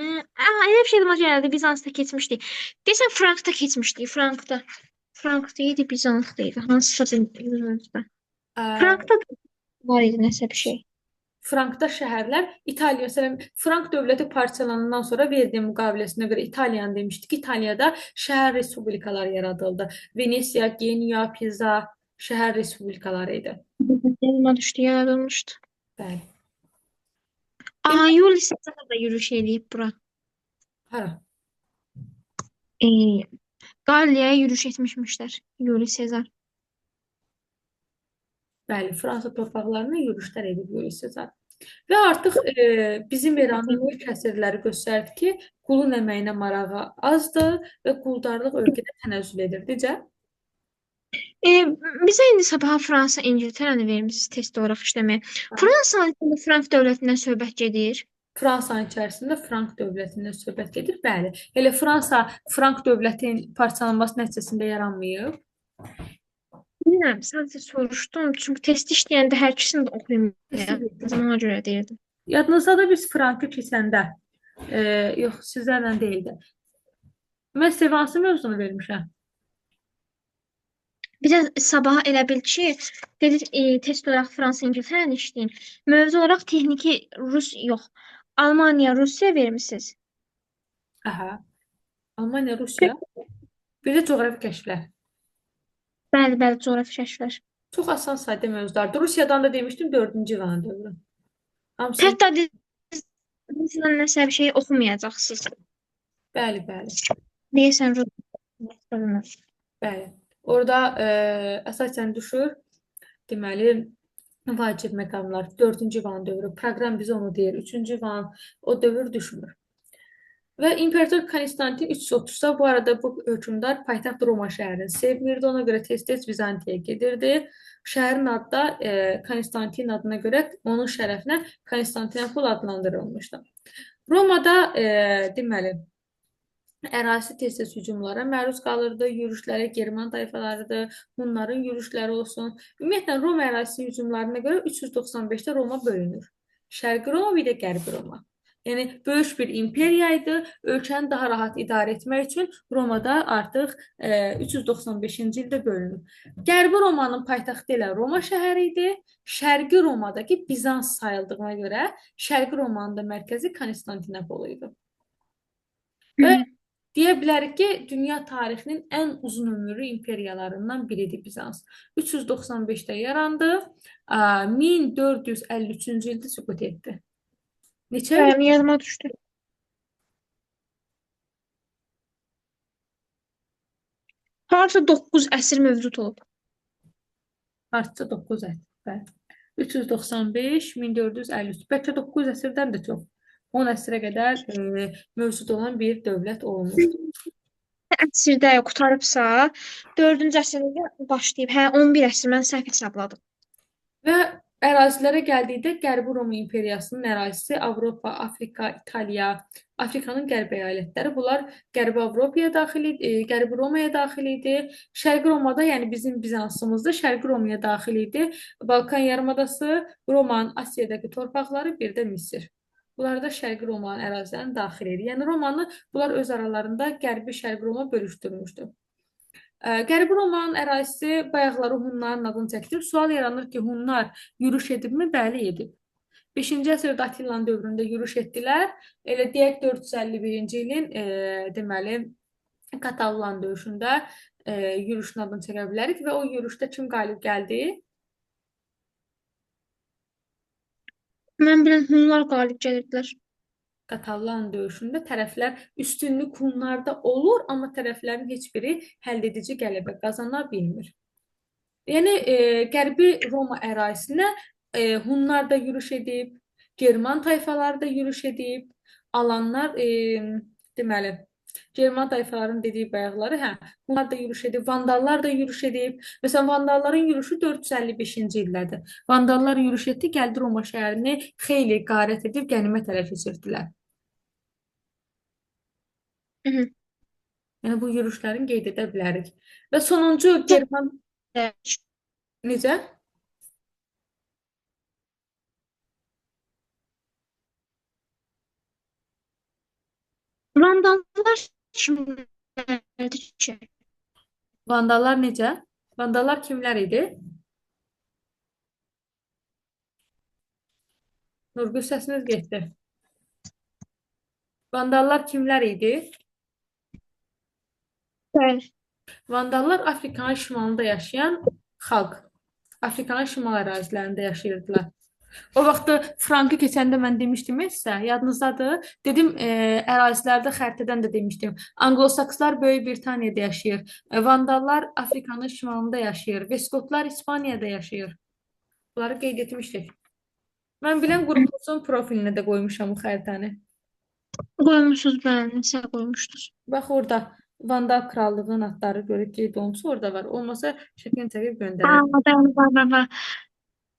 [SPEAKER 2] Elə bir şey yadıma gəldi. Bizansda keçmişdi. Deyəsən Frankda keçmişdi. Frankda. Frankda idi, Bizansda idi. Hansısa bir
[SPEAKER 1] Ə,
[SPEAKER 2] Frankda var idi nəsə bir şey.
[SPEAKER 1] Frankda şəhərlər İtaliya, məsələn, Frank dövləti parçalanandan sonra Verdi müqaviləsinə görə İtaliyanı demişdi ki, İtaliyada şəhər respublikaları yaradıldı. Venesiya, Geniya, Pisa şəhər respublikaları idi.
[SPEAKER 2] Yadıma düşdü, yaradılmışdı.
[SPEAKER 1] Bəli.
[SPEAKER 2] Yuli Sezar da yürüyüş eləyib bura.
[SPEAKER 1] Hara?
[SPEAKER 2] E, Qalliyaya yürüyüş etmişmişlər. Yuli Sezar.
[SPEAKER 1] Bəli, Fransa torpaqlarına yürüşlər edib Julius Sezar. Və artıq bizim eranın ilk əsrləri göstərdi ki, qulun əməyinə marağı azdır və quldarlıq ölkədə tənəzzül edir. Necə?
[SPEAKER 2] E, Bizə indi sabaha Fransa, İngiltərəni vermişsiniz test olaraq işləməyə. Fransanın içində Frank dövlətindən söhbət gedir.
[SPEAKER 1] Fransanın içərisində Frank dövlətindən söhbət gedir. Bəli. Elə Fransa Frank dövlətin parçalanması nəticəsində yaranmayıb.
[SPEAKER 2] Bilmirəm, sadəcə soruşdum. Çünki test işləyəndə hər ikisini də oxuyum. Ona görə deyirdim.
[SPEAKER 1] Yadınızda da biz Frankı keçəndə, yox, sizlərlə deyildi. Mən sizə hansı mövzunu vermişəm?
[SPEAKER 2] Bir də sabaha elə bil ki, dedik test olaraq Fransa, İngiltərəni işləyin. Mövzu olaraq texniki Rus yox. Almaniya, Rusiya vermisiniz.
[SPEAKER 1] Aha. Almaniya, Rusiya. Bir də coğrafi kəşflər.
[SPEAKER 2] Bəli, bəli, coğrafi kəşflər.
[SPEAKER 1] Çox asan sadə mövzulardır. Rusiyadan da demişdim 4-cü İvan dövrü. Hamısı
[SPEAKER 2] Hətta Rusiyanın nəsə bir şey oxumayacaqsınız.
[SPEAKER 1] bəli, bəli.
[SPEAKER 2] Deyəsən Rus.
[SPEAKER 1] Bəli. Orada əsasən düşür, deməli, vacib məqamlar, 4-cü İvan dövrü, proqram bizə onu deyir, 3-cü İvan, o dövr düşmür. Və İmperator Konstantin 330-da bu arada bu hökmdar paytaxt Roma şəhərini sevmirdi, ona görə tez-tez Vizantiyaya gedirdi. Şəhərin adı da Konstantin adına görə onun şərəfinə Konstantinopol adlandırılmışdı. Romada deməli, ərazisi tez-tez hücumlara məruz qalırdı, yürüşlərə German tayfalarıdır, Hunların yürüşləri olsun. Ümumiyyətlə, Roma ərazisi hücumlarına görə 395-də Roma bölünür. Şərqi Roma bir də Qərbi Roma. Yəni, böyük bir imperiya idi, ölkəni daha rahat idarə etmək üçün Romada artıq 395-ci ildə bölünür. Qərbi Romanın paytaxtı ilə Roma şəhəri idi, Şərqi Romadakı Bizans sayıldığına görə Şərqi Romanın da mərkəzi Konstantinopol idi. Və deyə bilərik ki, dünya tarixinin ən uzun ömürlü imperiyalarından biridir Bizans. 395-də yarandı, 1453-cü ildə süqut etdi. Neçə il?
[SPEAKER 2] Yadıma düşdü. Hardasa 9 əsr mövcud olub.
[SPEAKER 1] Artıca 9 əsr. Bəli. 395, 1453. Bəlkə 9 əsrdən də çox. 10 əsrə qədər mövcud olan bir dövlət olmuşdur.
[SPEAKER 2] Əsrdə qurtarıbsa, 4-cü əsrdə başlayıb. Hə, 11 əsr mən səhv hesabladım.
[SPEAKER 1] Və ərazilərə gəldikdə Qərbi Roma İmperiyasının ərazisi Avropa, Afrika, İtaliya, Afrikanın qərb əyalətləri. Bunlar Qərbi Avropaya daxil idi, Qərbi Romaya daxil idi. Şərqi Romada, yəni bizim Bizansımızda Şərqi Romaya daxil idi. Balkan yarımadası, Romanın Asiyadakı torpaqları, bir də Misir. Bunlar da Şərqi Romanın ərazilərinin daxil idi. Yəni Romanı bunlar öz aralarında Qərbi Şərqi Roma bölüşdürmüşdü. Qərbi Romanın ərazisi bayaqları Hunların adını çəkdir. Sual yaranır ki, Hunlar yürüş edibmi? Bəli, edib. 5-ci əsrdə Attilanın dövründə yürüş etdilər. Elə deyək 451-ci ilin deməli Katallan döyüşündə yürüşün adını çəkə bilərik və o yürüşdə kim qalib gəldi?
[SPEAKER 2] Mən bilən Hunlar qalib gəlirdilər.
[SPEAKER 1] Katallan döyüşündə tərəflər üstünlük Hunlarda olur, amma tərəflərin heç biri həlledici qələbə qazana bilmir. Yəni, Qərbi Roma ərazisinə Hunlar da yürüş edib, German tayfaları da yürüş edib, alanlar, deməli, German tayfaların dediyi bayaqları, hə, bunlar da yürüş edib, Vandallar da yürüş edib. Məsələn, Vandalların yürüşü 455-ci ildədir. Vandallar yürüş etdi, gəldi Roma şəhərini xeyli qarət edib qənimət ələ keçirdilər.
[SPEAKER 2] Hı hı.
[SPEAKER 1] Yəni bu yürüşlərin qeyd edə bilərik. Və sonuncu
[SPEAKER 2] Çox
[SPEAKER 1] German
[SPEAKER 2] gözəl.
[SPEAKER 1] necə?
[SPEAKER 2] Vandallar kimlərdir ki?
[SPEAKER 1] Vandallar necə? Vandallar kimlər idi? Nurgül səsiniz getdi. Vandallar kimlər idi?
[SPEAKER 2] Bəli.
[SPEAKER 1] Vandallar Afrikanın şimalında yaşayan xalq. Afrikanın şimal ərazilərində yaşayırdılar. O vaxtı Frankı keçəndə mən demişdim sizə, yadınızdadır? Dedim, ərazilərdə xəritədən də demişdim. Anglosakslar Böyük Britaniyada yaşayır. Vandallar Afrikanın şimalında yaşayır. Veskotlar İspaniyada yaşayır. Bunları qeyd etmişdik. Mən bilən qrupumuzun profilinə də qoymuşam bu xəritəni.
[SPEAKER 2] Qoymuşsunuz, bəli, nəsə qoymuşdunuz.
[SPEAKER 1] Bax orada Vandal krallığının adları görüb qeyd olunsa orada var. Olmasa şəklini çəkib göndərək.
[SPEAKER 2] Bəli, var.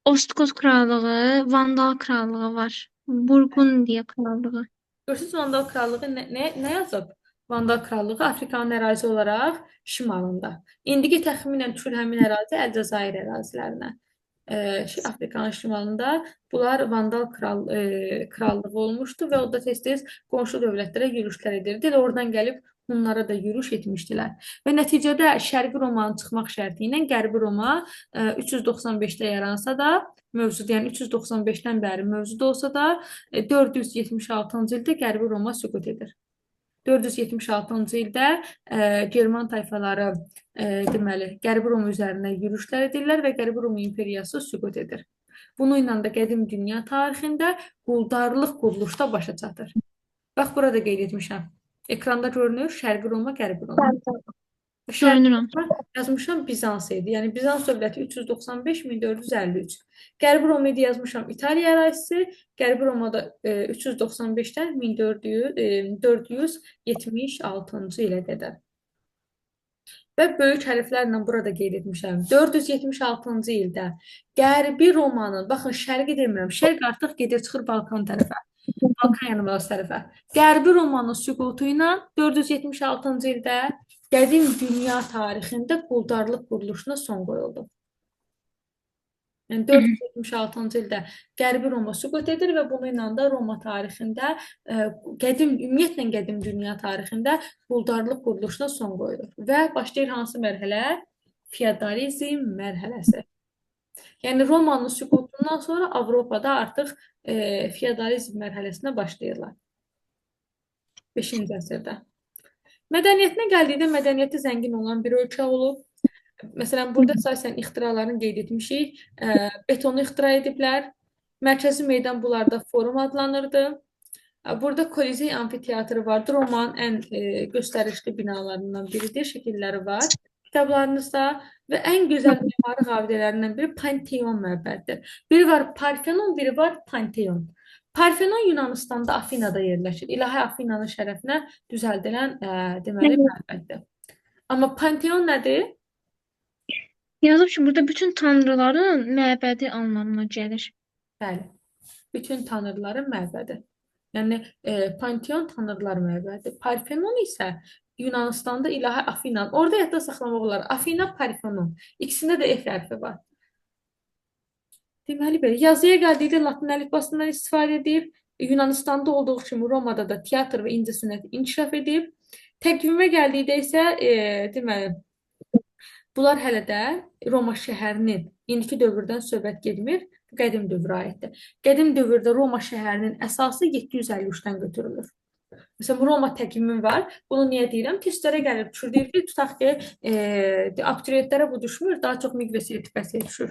[SPEAKER 2] Ostkos krallığı, Vandal krallığı var. Burqundiya krallığı.
[SPEAKER 1] Görürsünüz Vandal krallığı nə yazıb? Vandal krallığı Afrikanın ərazi olaraq şimalında. İndiki təxminən düşür həmin ərazi Əlcəzair ərazilərinə. Afrikanın şimalında bunlar Vandal krallığı olmuşdu və o da tez-tez qonşu dövlətlərə yürüşlər edirdi. Elə oradan gəlib Hunlara da yürüş etmişdilər. Və nəticədə Şərqi Romanın çıxmaq şərti ilə Qərbi Roma 395-də yaransa da mövcud, yəni 395-dən bəri mövcud olsa da 476-cı ildə Qərbi Roma süqut edir. 476-cı ildə German tayfaları deməli Qərbi Roma üzərinə yürüşlər edirlər və Qərbi Roma imperiyası süqut edir. Bununla da qədim dünya tarixində quldarlıq quruluşda başa çatır. Bax, burada qeyd etmişəm. Ekranda görünür Şərqi Roma, Qərbi Roma.
[SPEAKER 2] Görünürəm.
[SPEAKER 1] Yazmışam Bizans idi. Yəni Bizans dövləti 395-1453. Qərbi Roma idi yazmışam İtaliya ərazisi. Qərbi Romada 395-dən 1476-cı ilə qədər. Və böyük hərflərlə burada qeyd etmişəm. 476-cı ildə Qərbi Romanın, baxın şərqi demirəm, şərq artıq gedir çıxır Balkan tərəfə. Balkan yanıması tərəfə. Qərbi Romanın süqutu ilə 476-cı ildə qədim dünya tarixində quldarlıq quruluşuna son qoyuldu. Yəni 476-cı ildə Qərbi Roma süqut edir və bununla da Roma tarixində ümumiyyətlə qədim dünya tarixində quldarlıq quruluşuna son qoyulur. Və başlayır hansı mərhələ? Feodalizm mərhələsi. Yəni Romanın süqutundan sonra Avropada artıq feodalizm mərhələsinə başlayırlar. 5-ci əsrdə. Mədəniyyətinə gəldikdə mədəniyyəti zəngin olan bir ölkə olub. Məsələn, burada əsasən ixtiralarını qeyd etmişik. Betonu ixtira ediblər. Mərkəzi meydan bunlarda forum adlanırdı. Burada Kolizey amfiteatrı vardır. Romanın ən göstərişli binalarından biridir. Şəkilləri var kitablarınızda və ən gözəl mimari abidələrindən biri Panteon məbədidir. Biri var Parfenon, biri var Panteon. Parfenon Yunanistanda, Afinada yerləşir. İlahi Afinanın şərəfinə düzəldilən deməli məbəddir. Amma Panteon nədir?
[SPEAKER 2] Yazıb ki, burada bütün tanrıların məbədi anlamına gəlir.
[SPEAKER 1] Bəli. Bütün tanrıların məbədi. Yəni Panteon tanrılar məbədi. Parfenon isə Yunanistanda ilahi Afinan. Orada yadda saxlamaq olar. Afina, Parfenon. İkisində də F hərfi var. Deməli belə, yazıya gəldikdə Latin əlifbasından istifadə edib, Yunanistanda olduğu kimi Romada da teatr və incəsənət inkişaf edib. Təqvimə gəldikdə isə deməli, bunlar hələ də Roma şəhərinin indiki dövrdən söhbət getmir, qədim dövrə aiddir. Qədim dövrdə Roma şəhərinin əsası 753-dən götürülür. Məsələn, Roma təqvimi var. Bunu niyə deyirəm? Testlərə gəlib düşür. Deyir ki, tutaq ki, abituriyentlərə bu düşmür, daha çox miqrasiya etikasiyaya düşür.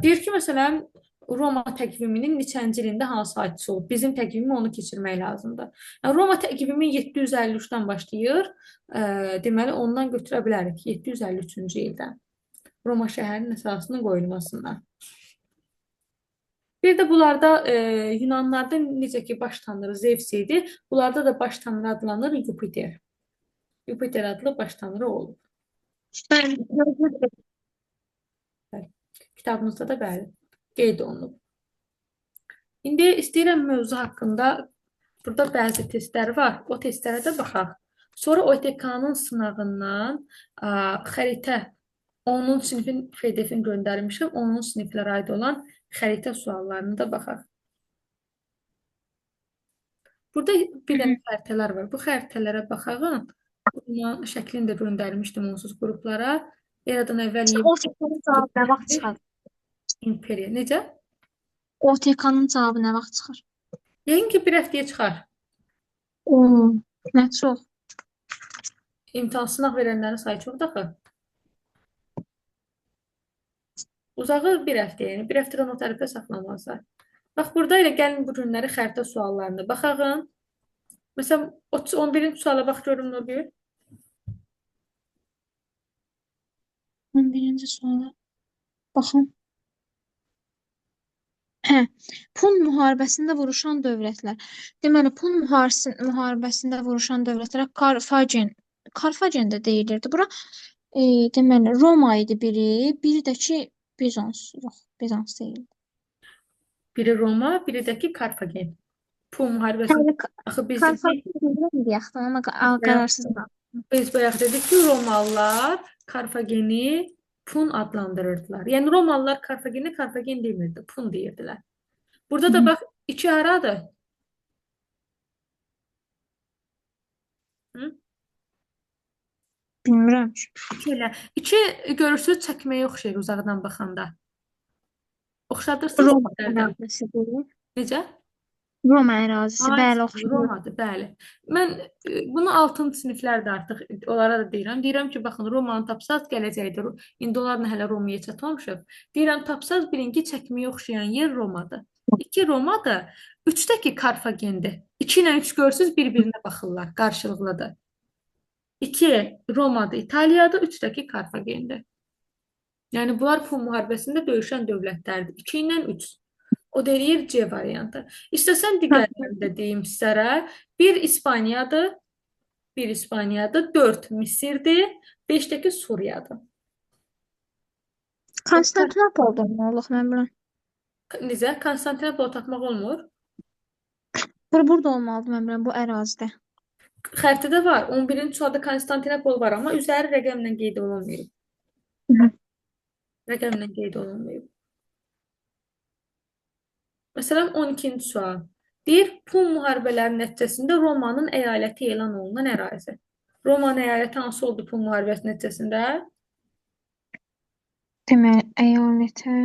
[SPEAKER 1] Deyir ki, məsələn, Roma təqviminin neçənci ilində hansı hadisi olub? Bizim təqvimi onu keçirmək lazımdır. Yəni, Roma təqvimi 753-dən başlayır. Deməli, ondan götürə bilərik 753-cü ildən. Roma şəhərinin əsasının qoyulmasından. Bir də bunlarda Yunanlarda necə ki baş tanrı Zevs idi, bunlarda da baş tanrı adlanır Yupiter. Yupiter adlı baş tanrı olub.
[SPEAKER 2] Bəli.
[SPEAKER 1] Bəli. Kitabımızda da bəli qeyd olunub. İndi istəyirəm mövzu haqqında burada bəzi testlər var. O testlərə də baxaq. Sonra OTK-nın sınağından xəritə 10-cu sinifin PDF-ini göndərmişəm. 10-cu siniflərə aid olan xəritə suallarına da baxaq. Burada bir dənə xəritələr var. Bu xəritələrə baxağın. Bunun şəklini də göndərmişdim onsuz qruplara. Eradan əvvəl
[SPEAKER 2] OTK-nın cavabı nə vaxt çıxar?
[SPEAKER 1] imperiya. Necə?
[SPEAKER 2] OTK-nın cavabı nə vaxt çıxar?
[SPEAKER 1] Yəqin ki, bir həftəyə çıxar.
[SPEAKER 2] Nə çox.
[SPEAKER 1] İmtahan sınaq verənlərin sayı çoxdur axı. Uzağı bir həftə, yəni bir həftədən o tərəfə saxlamazlar. Bax, burada elə gəlin bu günləri xəritə suallarına baxağın. Məsələn, 11-ci suala bax görün o gün.
[SPEAKER 2] 11-ci suala baxın. Hə, Pun müharibəsində vuruşan dövlətlər. Deməli, Pun müharibəsində vuruşan dövlətlərə Karfagen də deyilirdi. Bura deməli Roma idi biri, biri də ki Bizans. Yox, Bizans deyil.
[SPEAKER 1] Biri Roma, biri də ki Karfagen. Pun müharibəsində
[SPEAKER 2] Hələ
[SPEAKER 1] axı
[SPEAKER 2] Karfagen deyilirdi yaxın, amma qararsızam.
[SPEAKER 1] biz bayaq dedik ki, Romalılar Karfageni Pun adlandırırdılar. Yəni Romalılar Karfageni Karfagen demirdi, Pun deyirdilər. Burada da bax, iki haradır? Hı?
[SPEAKER 2] Bilmirəm.
[SPEAKER 1] İki ilə. İki görürsünüz çəkməyə oxşayır uzaqdan baxanda. Oxşadırsınız
[SPEAKER 2] Roma
[SPEAKER 1] sizlərdən.
[SPEAKER 2] ərazisidir.
[SPEAKER 1] Necə?
[SPEAKER 2] Roma ərazisi,
[SPEAKER 1] Ay,
[SPEAKER 2] bəli, oxşayır.
[SPEAKER 1] Romadır, bəli. Mən bunu 6-cı siniflərdə artıq onlara da deyirəm. Deyirəm ki, baxın, Romanı tapsaz gələcəkdir. İndi onlarla hələ Romaya çatmamışıq. Deyirəm, tapsaz birinci çəkməyə oxşayan yer Romadır. 2 Romadır, 3də ki Karfagendir. 2 ilə 3 görürsünüz, bir-birinə baxırlar, qarşılıqlıdır. 2 Romadır, İtaliyadır, 3də ki Karfagendir. Yəni bunlar Pun müharibəsində döyüşən dövlətlərdir. 2 ilə 3. O deyir C variantı. İstəsən digərlərini də deyim sizlərə. 1 İspaniyadır, 4 Misirdir, 5-dəki Suriyadır.
[SPEAKER 2] Konstantinopolda mı olub, mən bilmirəm.
[SPEAKER 1] Necə? Konstantinopol tapmaq olmur.
[SPEAKER 2] Burada olmalıdır, mən bilmirəm, bu ərazidə.
[SPEAKER 1] Xəritədə var. 11-ci sualda Konstantinopol var, amma üzəri rəqəmlə qeyd olunmayıb. Rəqəmlə qeyd olunmayıb. Məsələn, 12-ci sual. Deyir, Pun müharibələrinin nəticəsində Romanın əyaləti elan olunan ərazi. Romanın əyaləti hansı oldu Pun müharibəsinin nəticəsində?
[SPEAKER 2] Deməli, əyalətə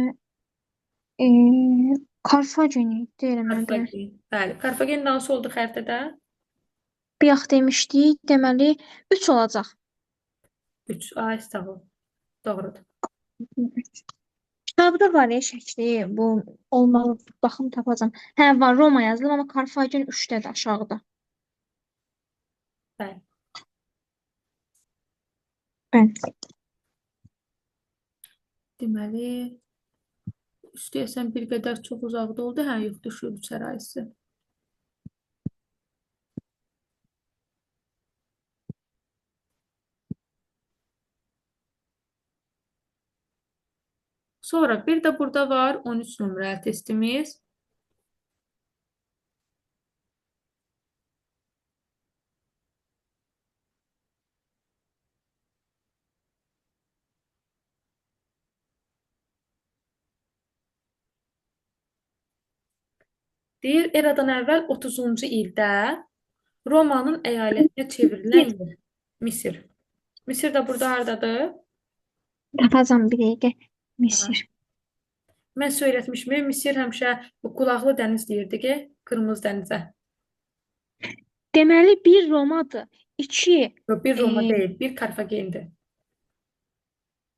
[SPEAKER 2] Karfageni deyirəm mən bilmirəm.
[SPEAKER 1] Karfagen. Bəli, Karfagen hansı oldu xəritədə?
[SPEAKER 2] Bayaq demişdik, deməli 3 olacaq.
[SPEAKER 1] 3. Ay, sağ ol. Doğrudur.
[SPEAKER 2] Kitabda var ya şəkli, bu olmalı, baxım tapacam. Hə, var, Roma yazılıb, amma Karfagen 3-dədir aşağıda.
[SPEAKER 1] Bəli.
[SPEAKER 2] Bəli.
[SPEAKER 1] Deməli, istəyəsən bir qədər çox uzaqda oldu. Hə, yox, düşür üç ərazisi. Sonra bir də burada var 13 nömrəli testimiz. Deyir, eradan əvvəl 30-cu ildə Romanın əyalətinə çevrilən yer Misir. Misir də burada hardadır?
[SPEAKER 2] Tapacam bir dəqiqə. Misir.
[SPEAKER 1] Mən sizə öyrətmişəm, Misir həmişə bu qulaqlı dəniz deyirdi ki, Qırmızı dənizə.
[SPEAKER 2] Deməli, bir Romadır. 2
[SPEAKER 1] Yox, bir Roma deyil, bir Karfagendir.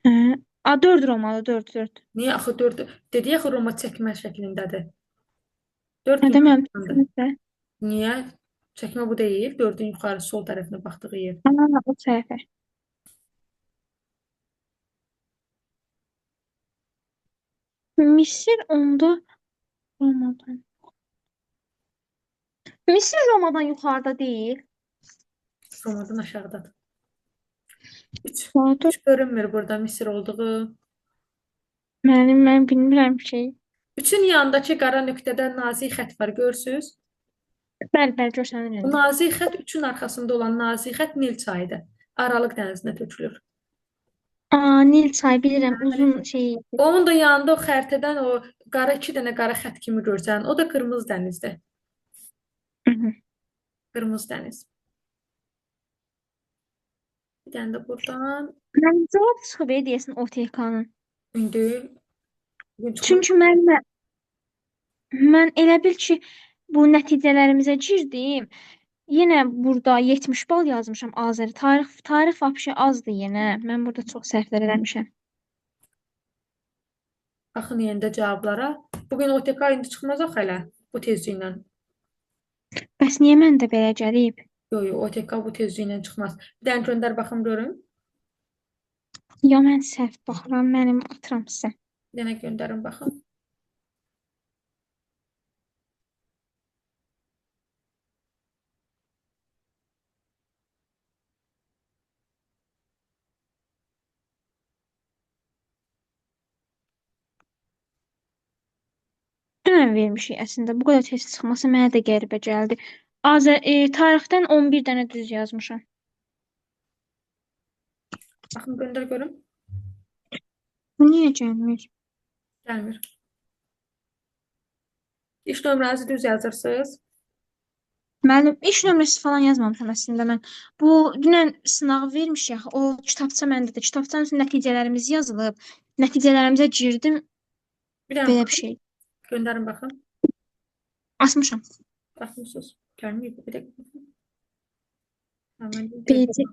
[SPEAKER 2] 4 Romadır, 4.
[SPEAKER 1] Niyə axı 4? Dedi axı Roma çəkmə şəklindədir. 4
[SPEAKER 2] Nə deməm?
[SPEAKER 1] yuxarısındadır. Niyə? Çəkmə bu deyil. 4-ün yuxarı sol tərəfinə baxdığı yer.
[SPEAKER 2] O səhifə. Misir onda Romadan. Misir Romadan yuxarıda deyil.
[SPEAKER 1] Romadan aşağıdadır. 3.
[SPEAKER 2] Doğrudur.
[SPEAKER 1] 3 görünmür burada Misir olduğu.
[SPEAKER 2] Mən bilmirəm şey.
[SPEAKER 1] 3-ün yanındakı qara nöqtədə nazik xətt var, görürsüz?
[SPEAKER 2] Bəli, bəli, görsənir
[SPEAKER 1] Bu
[SPEAKER 2] indi.
[SPEAKER 1] nazik xətt 3-ün arxasında olan nazik xətt Nil çayıdır. Aralıq dənizinə tökülür.
[SPEAKER 2] Aa, Nil çayı bilirəm, uzun şey.
[SPEAKER 1] Onun da yanında o xəritədən o qara 2 dənə qara xətt kimi görsən, o da Qırmızı dənizdir.
[SPEAKER 2] Hı -hı.
[SPEAKER 1] Qırmızı dəniz. Bir dənə də buradan
[SPEAKER 2] Mən cavab çıxıb deyəsən OTK-nın.
[SPEAKER 1] indi bugün çıxır.
[SPEAKER 2] Çünki mən elə bil ki, bu nəticələrimizə girdim. Yenə burada 70 bal yazmışam Azəri. Tarix vəbşə azdır yenə. Mən burada çox səhvlər eləmişəm.
[SPEAKER 1] Baxın yenə də cavablara. Bugün OTK indi çıxmaz axı hələ bu tezliklə.
[SPEAKER 2] Bəs niyə məndə belə gəlib?
[SPEAKER 1] Yox, yox, OTK bu tezliklə çıxmaz. Bir dənə göndər baxım görüm.
[SPEAKER 2] Ya mən səhv baxıram, mənim atıram sizə.
[SPEAKER 1] Bir dənə göndərin baxım.
[SPEAKER 2] Dünən vermişik əslində. Bu qədər tez çıxması mənə də qəribə gəldi. Tarixdən 11 dənə düz yazmışam.
[SPEAKER 1] Baxın göndər görüm.
[SPEAKER 2] Bu niyə gəlmir?
[SPEAKER 1] Gəlmir. İş nömrənizi düz yazırsınız.
[SPEAKER 2] Müəllim, iş nömrəsi falan yazmamışam əslində mən. Bu dünən sınav vermişik. O kitabça məndədir. Kitabçanın üstündə nəticələrimiz yazılıb. Nəticələrimizə girdim.
[SPEAKER 1] Bir dənə
[SPEAKER 2] Belə bir
[SPEAKER 1] baxın.
[SPEAKER 2] şey.
[SPEAKER 1] Göndərin baxın.
[SPEAKER 2] Asmışam.
[SPEAKER 1] Baxmısınız. Gəlmir. Bir dəqiqə. Hemen
[SPEAKER 2] BC.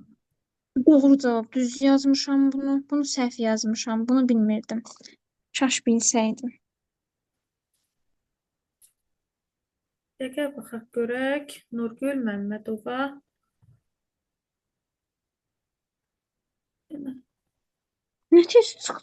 [SPEAKER 2] Doğru cavab. Düz yazmışam bunu. Bunu səhv yazmışam. Bunu bilmirdim. Kaş bilsəydim.
[SPEAKER 1] dəqiqə baxaq görək. Nurgül Məmmədova.
[SPEAKER 2] Nə tez çıxdı?